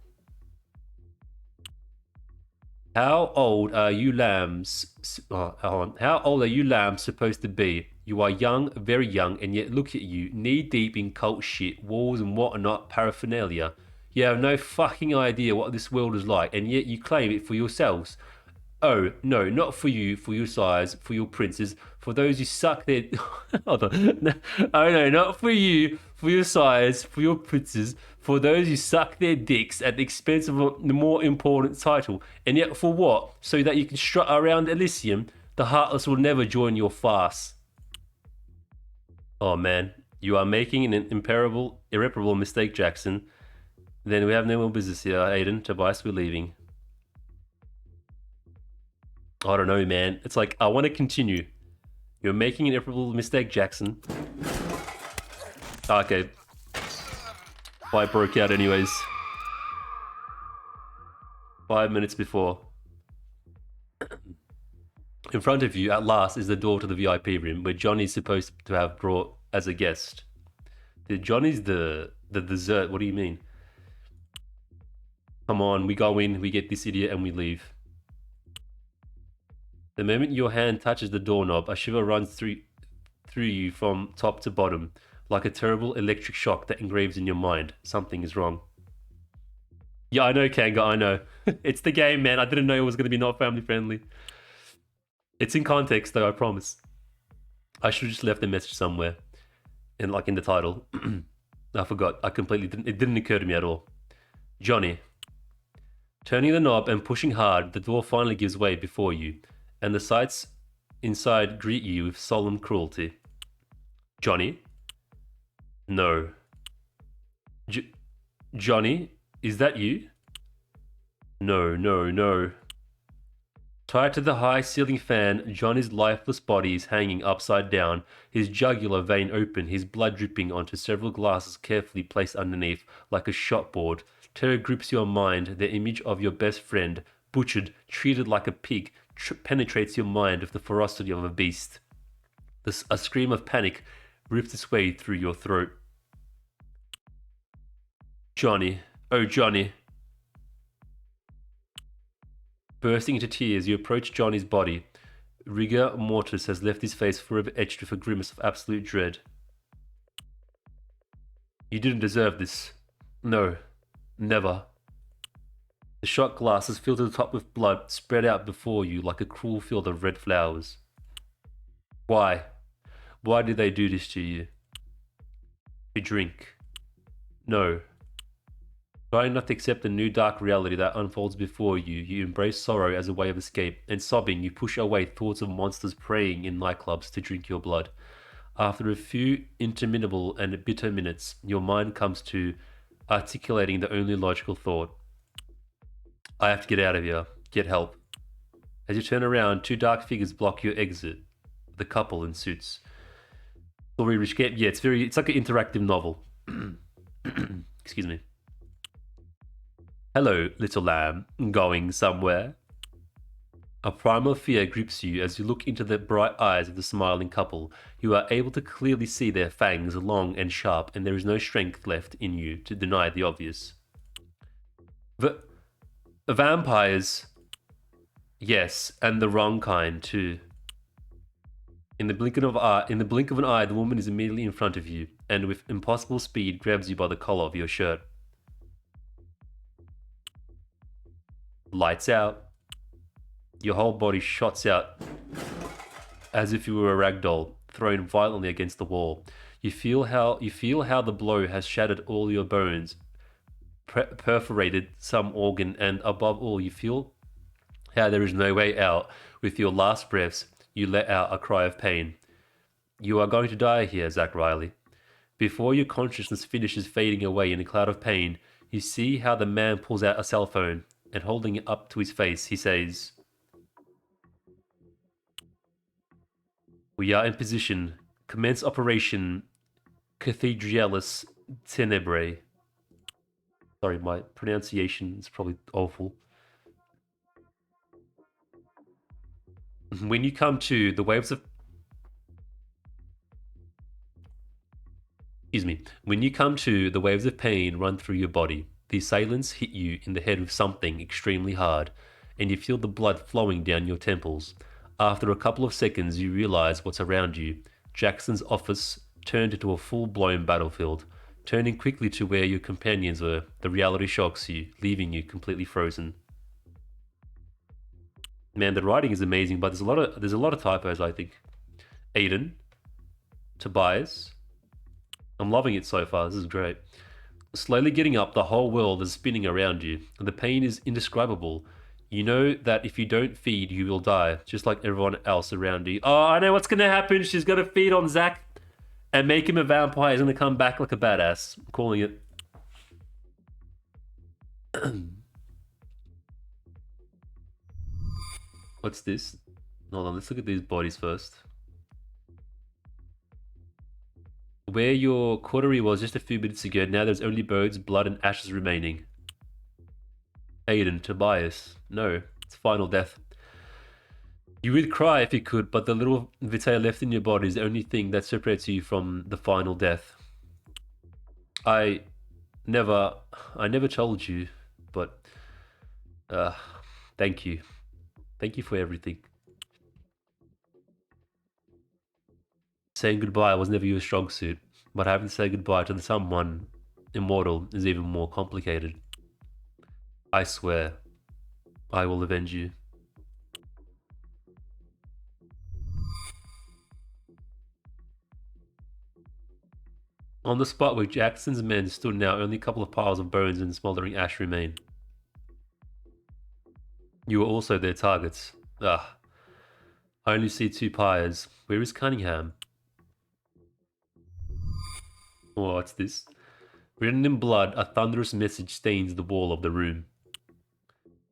How old are you lambs? How old are you lambs supposed to be? You are young, very young, and yet look at you, knee-deep in cult shit, walls and whatnot, paraphernalia. You have no fucking idea what this world is like, and yet you claim it for yourselves. Oh, no, not for you, for your size, for your princes, for those who suck their... Hold on. Oh, no, not for you, for your size, for your princes, for those who suck their dicks at the expense of the more important title. And yet for what? So that you can strut around Elysium? The Heartless will never join your farce. Oh, man. You are making an irreparable mistake, Jackson. Then we have no more business here, Aiden. Tobias, we're leaving. I don't know, man. It's like, I want to continue. You're making an irreparable mistake, Jackson. Okay. Fight broke out anyways. 5 minutes before. In front of you, at last, is the door to the VIP room, where Johnny's supposed to have brought as a guest. Johnny's the dessert, what do you mean? Come on, we go in, we get this idiot, and we leave. The moment your hand touches the doorknob, a shiver runs through you from top to bottom, like a terrible electric shock that engraves in your mind. Something is wrong. Yeah, I know, Kanga, I know. It's the game, man. I didn't know it was going to be not family friendly. It's in context, though, I promise. I should have just left a message somewhere. In the title. I forgot. It didn't occur to me at all. Johnny. Turning the knob and pushing hard, the door finally gives way before you, and the sights inside greet you with solemn cruelty. Johnny? No. J- Johnny? Is that you? No, no, no. Tied to the high ceiling fan, Johnny's lifeless body is hanging upside down, his jugular vein open, his blood dripping onto several glasses carefully placed underneath, like a shotboard. Terror grips your mind. The image of your best friend, butchered, treated like a pig, penetrates your mind with the ferocity of a beast. A scream of panic rips its way through your throat. Johnny, oh Johnny. Bursting into tears, you approach Johnny's body. Rigor mortis has left his face forever etched with a grimace of absolute dread. You didn't deserve this. No. Never. The shot glass is filled to the top with blood, spread out before you like a cruel field of red flowers. Why? Why did they do this to you? To drink. No. Trying not to accept the new dark reality that unfolds before you, you embrace sorrow as a way of escape, and sobbing, you push away thoughts of monsters preying in nightclubs to drink your blood. After a few interminable and bitter minutes, your mind comes to articulating the only logical thought. I have to get out of here. Get help. As you turn around, two dark figures block your exit. The couple in suits. Story rich game. Yeah, it's like an interactive novel. Excuse me. Hello, little lamb. Going somewhere? A primal fear grips you as you look into the bright eyes of the smiling couple. You are able to clearly see their fangs long and sharp, and there is no strength left in you to deny the obvious. The vampires. Yes, and the wrong kind too. In the blink of an eye, the woman is immediately in front of you, and with impossible speed grabs you by the collar of your shirt. Lights out. Your whole body shots out as if you were a rag doll, thrown violently against the wall. You feel how the blow has shattered all your bones, perforated some organ, and above all, you feel how there is no way out. With your last breaths, you let out a cry of pain. You are going to die here, Zach Riley. Before your consciousness finishes fading away in a cloud of pain, you see how the man pulls out a cell phone, and holding it up to his face, he says, "We are in position. Commence Operation Cathedralis Tenebrae." Sorry, my pronunciation is probably awful. When you come to, the waves of... Excuse me. When you come to, the waves of pain run through your body. The assailants hit you in the head with something extremely hard, and you feel the blood flowing down your temples. After a couple of seconds, you realize what's around you. Jackson's office turned into a full-blown battlefield. Turning quickly to where your companions were, the reality shocks you, leaving you completely frozen. Man, the writing is amazing, but there's a lot of typos, I think. Aiden, Tobias. I'm loving it so far. This is great. Slowly getting up, the whole world is spinning around you, and the pain is indescribable. You know that if you don't feed, you will die, just like everyone else around you. Oh, I know what's gonna happen. She's gonna feed on Zach and make him a vampire. He's gonna come back like a badass. I'm calling it. What's this? Hold on, let's look at these bodies first. Where your coterie was just a few minutes ago, now there's only bones, blood, and ashes remaining. Aiden, Tobias. No, it's final death. You would cry if you could, but the little vitae left in your body is the only thing that separates you from the final death. I never told you, but thank you. Thank you for everything. Saying goodbye was never your strong suit, but having to say goodbye to someone immortal is even more complicated. I swear, I will avenge you. On the spot where Jackson's men stood now, only a couple of piles of bones and smoldering ash remain. You are also their targets. Ah, I only see two pyres. Where is Cunningham? Oh, what's this? Written in blood, a thunderous message stains the wall of the room.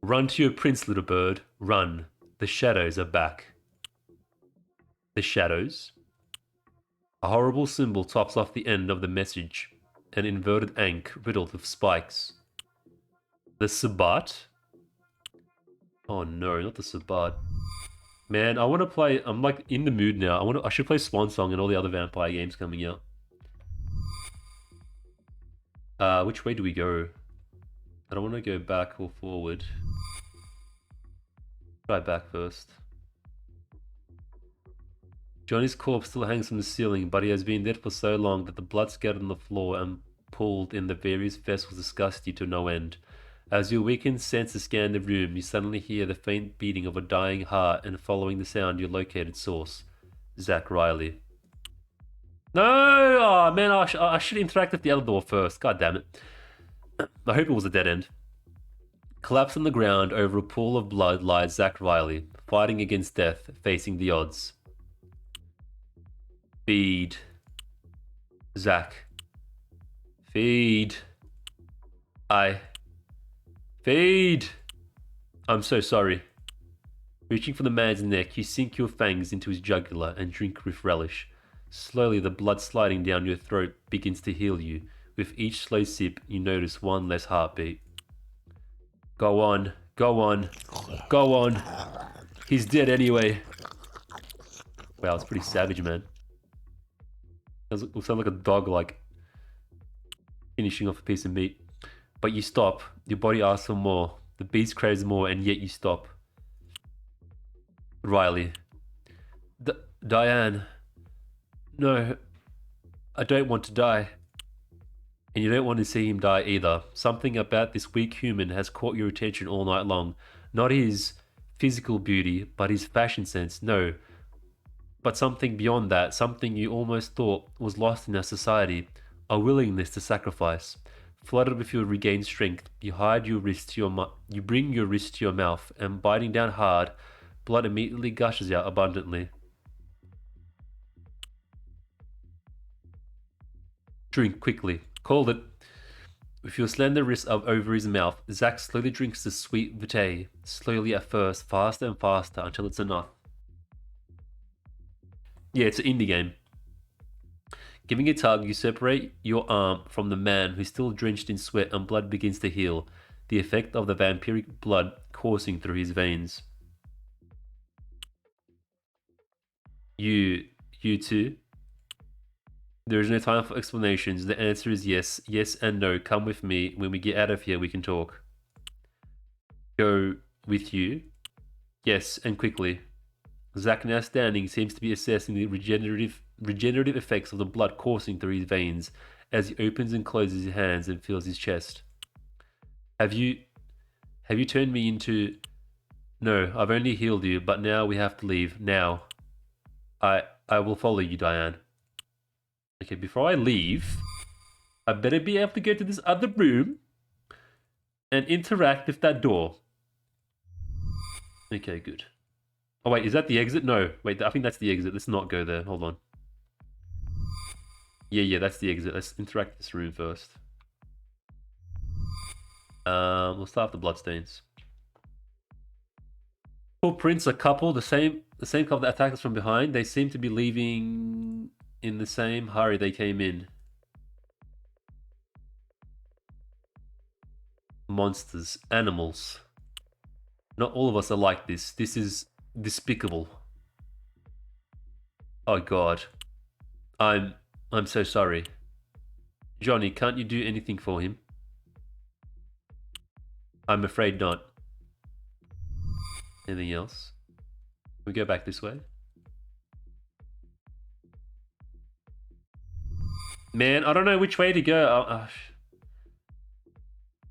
Run to your prince, little bird. Run. The shadows are back. The shadows? A horrible symbol tops off the end of the message. An inverted ankh riddled with spikes. The Sabbat? Oh no, not the Sabbat. Man, I want to play... I'm like in the mood now. I should play Swan Song and all the other vampire games coming out. Which way do we go? I don't want to go back or forward. Try back first. Johnny's corpse still hangs from the ceiling, but he has been dead for so long that the blood scattered on the floor and pooled in the various vessels disgust you to no end. As your weakened senses scan the room, you suddenly hear the faint beating of a dying heart, and following the sound, you locate its source. Zach Riley. No! Oh, man, I should interact with the other door first. God damn it. I hope it was a dead end. Collapsed on the ground over a pool of blood lies Zach Riley, fighting against death, facing the odds. Feed. Zach. Feed. Feed! I'm so sorry. Reaching for the man's neck, you sink your fangs into his jugular and drink with relish. Slowly, the blood sliding down your throat begins to heal you. With each slow sip, you notice one less heartbeat. Go on, go on, go on. He's dead anyway. Wow, it's pretty savage, man. It sounds like a dog, like, finishing off a piece of meat. But you stop. Your body asks for more. The beast craves more, and yet you stop. Riley. Diane. No. I don't want to die. And you don't want to see him die either. Something about this weak human has caught your attention all night long. Not his physical beauty, but his fashion sense. No. But something beyond that. Something you almost thought was lost in our society. A willingness to sacrifice. Flooded with your regained strength, you hide your wrist to you bring your wrist to your mouth, and biting down hard, blood immediately gushes out abundantly. Drink quickly. Called it. With your slender wrist up over his mouth, Zach slowly drinks the sweet vitae, slowly at first, faster and faster until it's enough. Yeah, it's an indie game. Giving a tug, you separate your arm from the man who's still drenched in sweat, and blood begins to heal, the effect of the vampiric blood coursing through his veins. You too? There is no time for explanations. The answer is yes. Yes and no. Come with me. When we get out of here, we can talk. Go with you? Yes, and quickly. Zach, now standing, seems to be assessing the regenerative effects of the blood coursing through his veins as he opens and closes his hands and feels his chest. Have you turned me into... No, I've only healed you, but now we have to leave. Now. I will follow you, Diane. Okay, before I leave, I better be able to go to this other room and interact with that door. Okay, good. Oh wait, is that the exit? No, wait, I think that's the exit. Let's not go there. Hold on. Yeah, that's the exit. Let's interact with this room first. We'll start with the bloodstains. Footprints, a couple, the same couple that attacked us from behind. They seem to be leaving in the same hurry they came in. Monsters, animals. Not all of us are like this. This is despicable. Oh god. I'm so sorry. Johnny, can't you do anything for him? I'm afraid not. Anything else? Can we go back this way? Man, I don't know which way to go.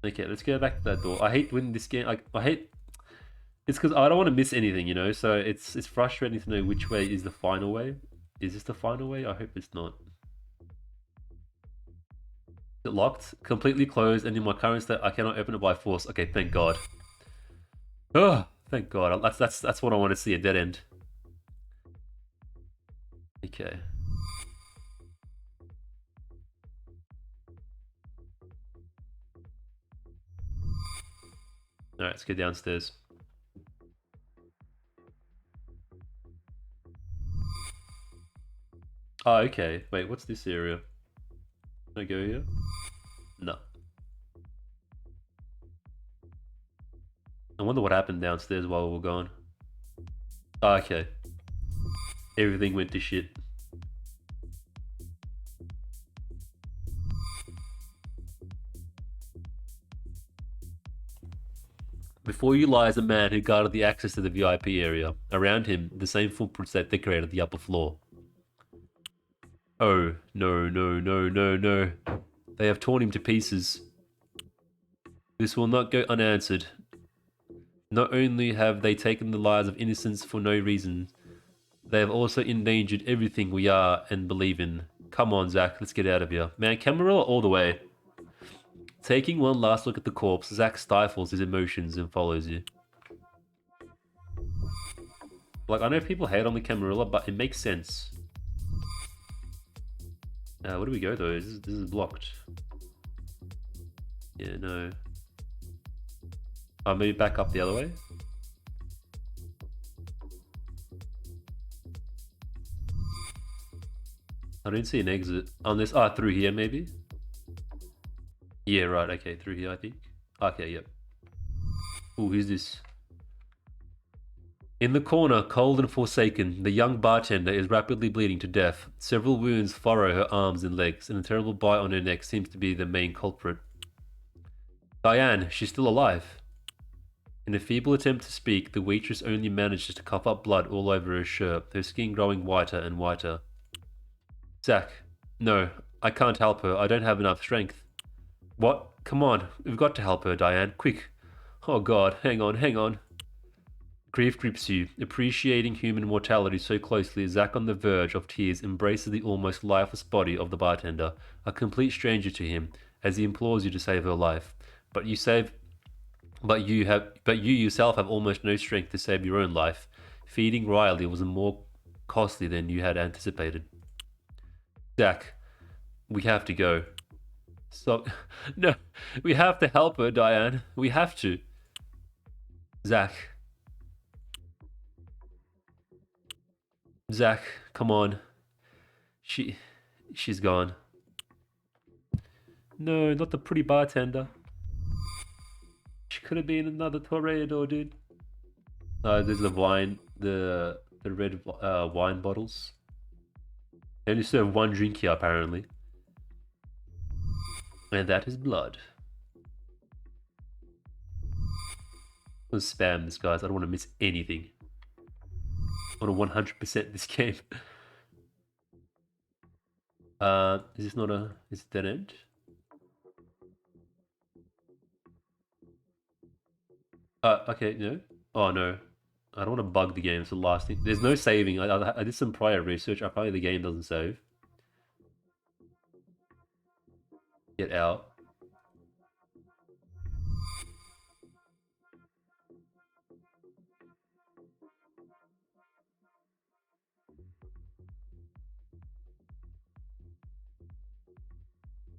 Okay, let's go back to that door. I hate when this game... I hate... It's because I don't want to miss anything, you know? So it's frustrating to know which way is the final way. Is this the final way? I hope it's not. Is it locked? Completely closed, and in my current state, I cannot open it by force. Okay, thank God. Ugh. Thank God. That's what I want to see, a dead end. Okay. Alright, let's go downstairs. Oh, okay. Wait, what's this area? Can I go here? No. I wonder what happened downstairs while we were gone. Oh, okay. Everything went to shit. Before you lies a man who guarded the access to the VIP area. Around him, the same footprints that decorated the upper floor. Oh, no, no, no, no, no. They have torn him to pieces. This will not go unanswered. Not only have they taken the lives of innocents for no reason, they have also endangered everything we are and believe in. Come on, Zach, let's get out of here. Man, Camarilla all the way. Taking one last look at the corpse, Zach stifles his emotions and follows you. Like, I know people hate on the Camarilla, but it makes sense. Where do we go, though? This is blocked. Yeah, no. Maybe back up the other way? I don't see an exit. Unless, through here, maybe? Yeah, right, okay, through here, I think. Okay, yep. Ooh, who's this? In the corner, cold and forsaken, the young bartender is rapidly bleeding to death. Several wounds furrow her arms and legs, and a terrible bite on her neck seems to be the main culprit. Diane, she's still alive. In a feeble attempt to speak, the waitress only manages to cough up blood all over her shirt, her skin growing whiter and whiter. Zach, no, I can't help her. I don't have enough strength. What? Come on, we've got to help her, Diane. Quick. Oh God, hang on, hang on. Grief grips you, appreciating human mortality so closely. Zach, on the verge of tears, embraces the almost lifeless body of the bartender, a complete stranger to him, as he implores you to save her life. But you yourself have almost no strength to save your own life. Feeding Riley was more costly than you had anticipated. Zach, we have to go. So, no, we have to help her, Diane. We have to. Zach, come on. She's gone. No, not the pretty bartender. She could have been another tornado, dude. There's the wine, the red wine bottles. They only serve one drink here, apparently. And that is blood. Let's spam this, guys. I don't want to miss anything. I want to 100% this game. Is this not a... Is it dead end? Okay, no. Oh, no. I don't want to bug the game. It's the last thing. There's no saving. I did some prior research. Apparently the game doesn't save. Get out.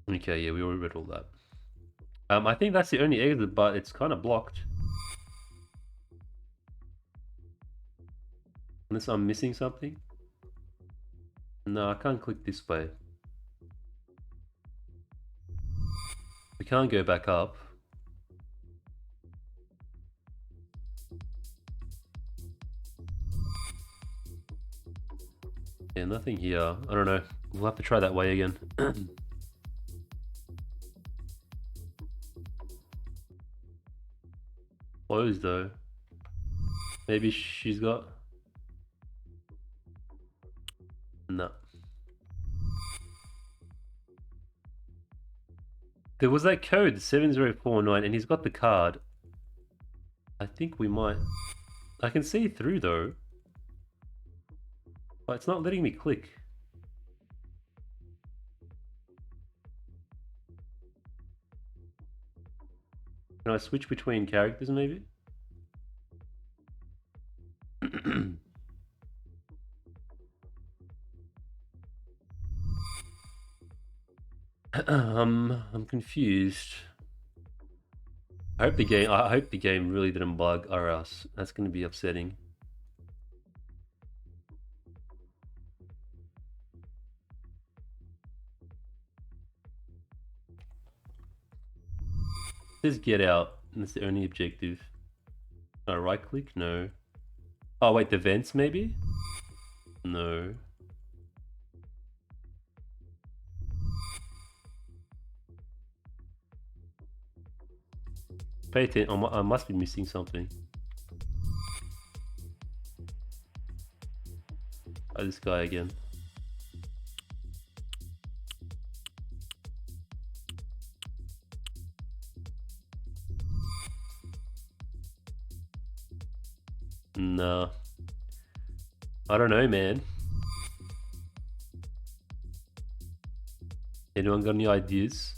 Okay, yeah, we already read all that. I think that's the only exit, but it's kind of blocked. Unless I'm missing something. No, I can't click this way. We can't go back up. Yeah, nothing here. I don't know. We'll have to try that way again. Closed though. Maybe she's got... No. There was that code, 7049, and he's got the card. I think we might... I can see through though. But it's not letting me click. Can I switch between characters maybe? I'm confused. I hope the game really didn't bug, or else that's going to be upsetting. It says get out, and that's the only objective. Right click? No. Oh wait, the vents maybe? No. Pay attention. I must be missing something. Oh, this guy again. Nah. I don't know, man. Anyone got any ideas?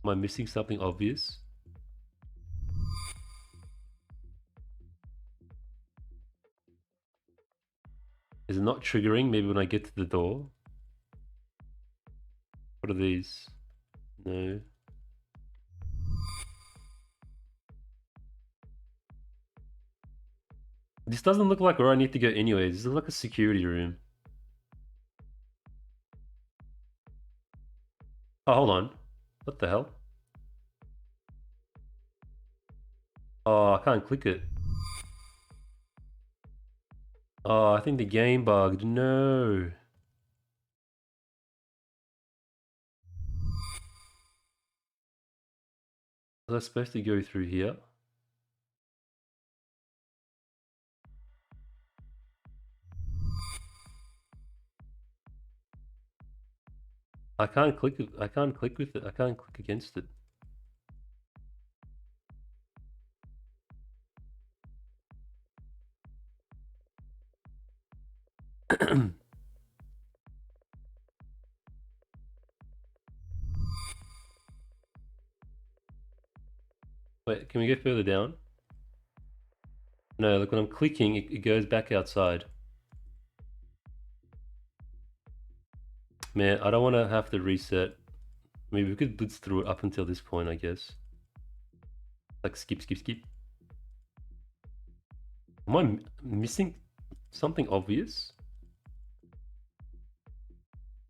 Am I missing something obvious? Is it not triggering? Maybe when I get to the door? What are these? No. This doesn't look like where I need to go anyways. This is like a security room. Oh, hold on. What the hell? Oh, I can't click it. Oh, I think the game bugged. No. Was I supposed to go through here? I can't click it. I can't click with it. I can't click against it. Wait, can we go further down? No, look, when I'm clicking, it goes back outside. Man, I don't want to have to reset. Maybe we could blitz through it up until this point, I guess. Like skip, skip, skip. Am I missing something obvious?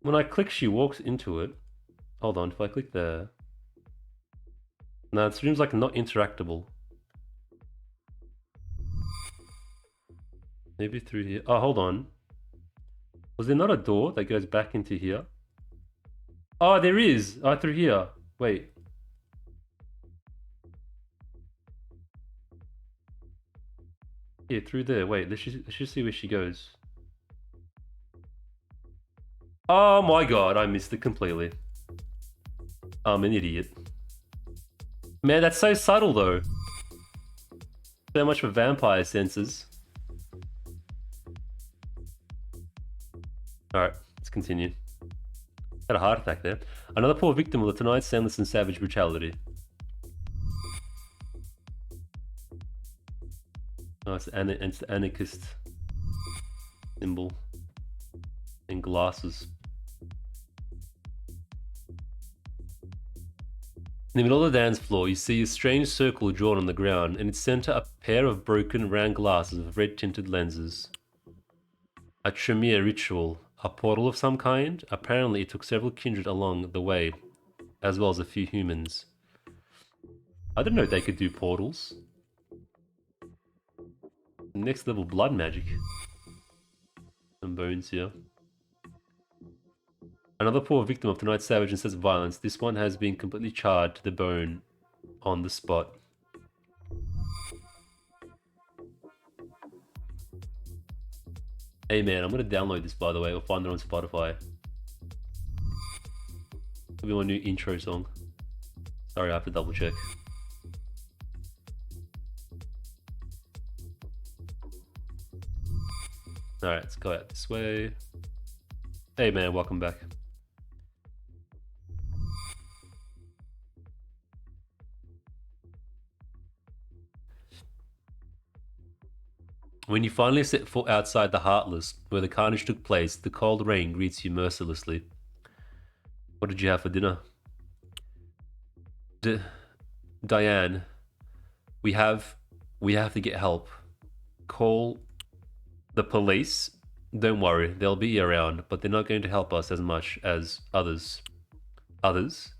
When I click, she walks into it. Hold on, if I click there. No, it seems like not interactable. Maybe through here. Oh, hold on. Was there not a door that goes back into here? Oh, there is. Oh, through here. Wait. Yeah, through there. Wait, let's just see where she goes. Oh my god, I missed it completely. I'm an idiot. Man, that's so subtle though. So much for vampire senses. Alright, let's continue. Had a heart attack there. Another poor victim of the tonight's senseless and savage brutality. Oh, it's the anarchist symbol. And glasses. In the middle of the dance floor, you see a strange circle drawn on the ground, and its center a pair of broken round glasses with red-tinted lenses. A Tremere ritual, a portal of some kind? Apparently it took several kindred along the way, as well as a few humans. I didn't know they could do portals. Next level blood magic. Some bones here. Another poor victim of tonight's savage and senseless violence. This one has been completely charred to the bone on the spot. Hey man, I'm gonna download this by the way, or find it on Spotify. It'll be my new intro song. Sorry, I have to double check. Alright, let's go out this way. Hey man, welcome back. When you finally set foot outside the Heartless, where the carnage took place, the cold rain greets you mercilessly. What did you have for dinner? Diane, we have we have to get help. Call the police. Don't worry, they'll be around, but they're not going to help us as much as others. Others?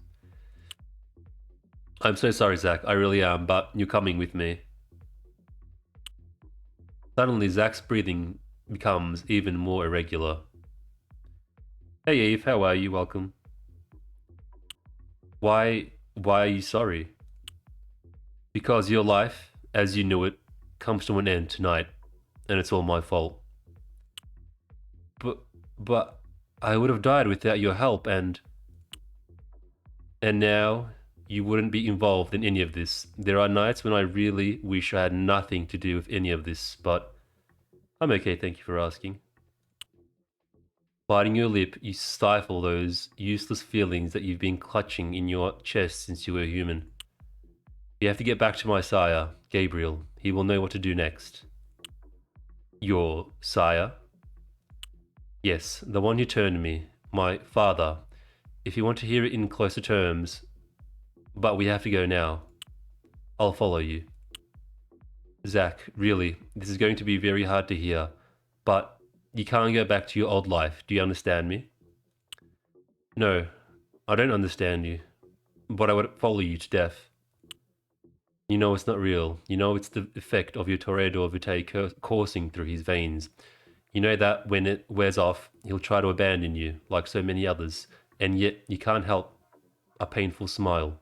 I'm so sorry, Zach. I really am, but you're coming with me. Suddenly, Zach's breathing becomes even more irregular. Hey, Eve, how are you? Welcome. Why are you sorry? Because your life, as you knew it, comes to an end tonight, and it's all my fault. But, but, I would have died without your help, and now you wouldn't be involved in any of this. There are nights when I really wish I had nothing to do with any of this, but I'm okay, thank you for asking. Biting your lip, you stifle those useless feelings that you've been clutching in your chest since you were human. You have to get back to my sire, Gabriel. He will know what to do next. Your sire? Yes, the one who turned me. My father. If you want to hear it in closer terms. But we have to go now. I'll follow you. Zach, really, this is going to be very hard to hear. But you can't go back to your old life. Do you understand me? No, I don't understand you. But I would follow you to death. You know it's not real. You know it's the effect of your tornado vitae coursing through his veins. You know that when it wears off, he'll try to abandon you, like so many others, and yet you can't help a painful smile.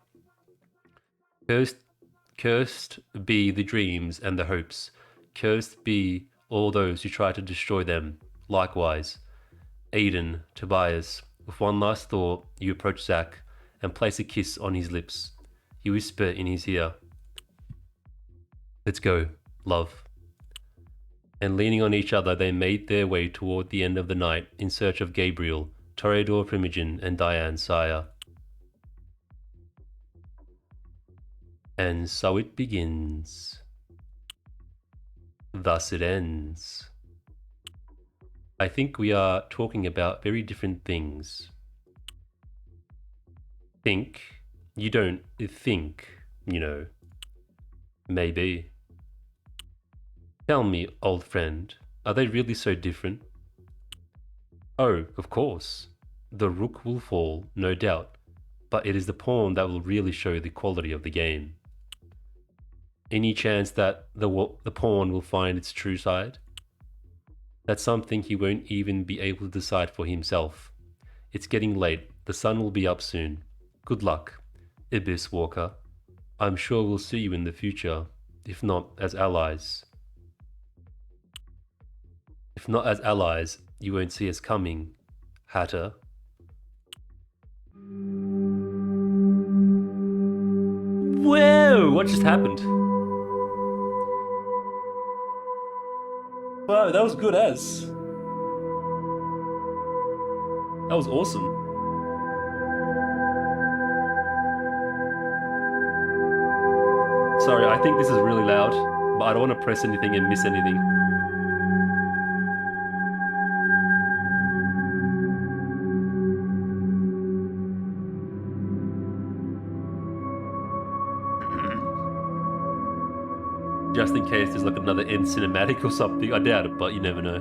Cursed, cursed be the dreams and the hopes. Cursed be all those who try to destroy them. Likewise, Aiden, Tobias, with one last thought, you approach Zach and place a kiss on his lips. You whisper in his ear, "Let's go, love." And leaning on each other, they made their way toward the end of the night in search of Gabriel, Toreador Primogen, and Diane Sire. And so it begins. Thus it ends. I think we are talking about very different things. Think. You don't think, you know. Maybe. Tell me, old friend, are they really so different? Oh, of course. The rook will fall, no doubt, but it is the pawn that will really show the quality of the game. Any chance that the pawn will find its true side? That's something he won't even be able to decide for himself. It's getting late. The sun will be up soon. Good luck, Ibis Walker. I'm sure we'll see you in the future, if not as allies. If not as allies, you won't see us coming, Hatter. Whoa! What just happened? Wow, that was good as. That was awesome. Sorry, I think this is really loud, but I don't want to press anything and miss anything. Just in case there's like another end cinematic or something. I doubt it, but you never know.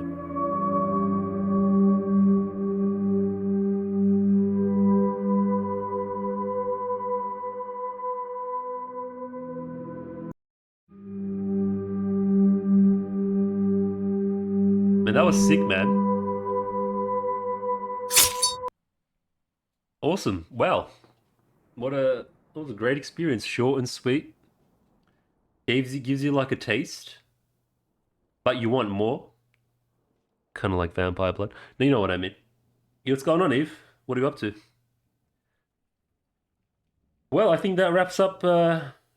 Man, that was sick, man. Awesome. Wow. That was a great experience. Short and sweet. Gives you like a taste, but you want more. Kind of like Vampire Blood. No, you know what I mean. Yeah, what's going on, Eve? What are you up to? Well, I think that wraps up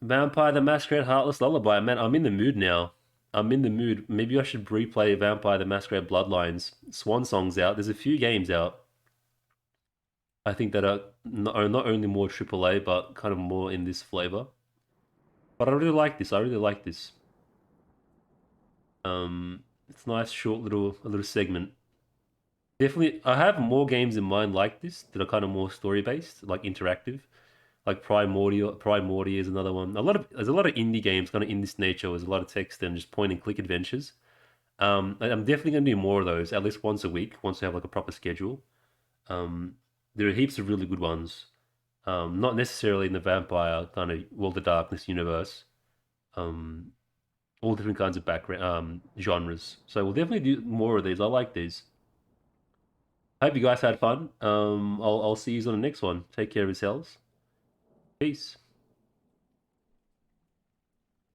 Vampire the Masquerade Heartless Lullaby. Man, I'm in the mood now. I'm in the mood. Maybe I should replay Vampire the Masquerade Bloodlines. Swan Song's out. There's a few games out. I think that are not only more AAA, but kind of more in this flavor. But I really like this. I really like this. It's a nice, short little segment. Definitely, I have more games in mind like this that are kind of more story based, like interactive. Like Primordia is another one. There's a lot of indie games kind of in this nature with a lot of text and just point and click adventures. I'm definitely gonna do more of those at least once a week, once we have like a proper schedule. Um, there are heaps of really good ones. Not necessarily in the vampire kind of World of Darkness universe. Um, all different kinds of background genres. So we'll definitely do more of these. I like these. Hope you guys had fun. I'll see you on the next one. Take care of yourselves. Peace.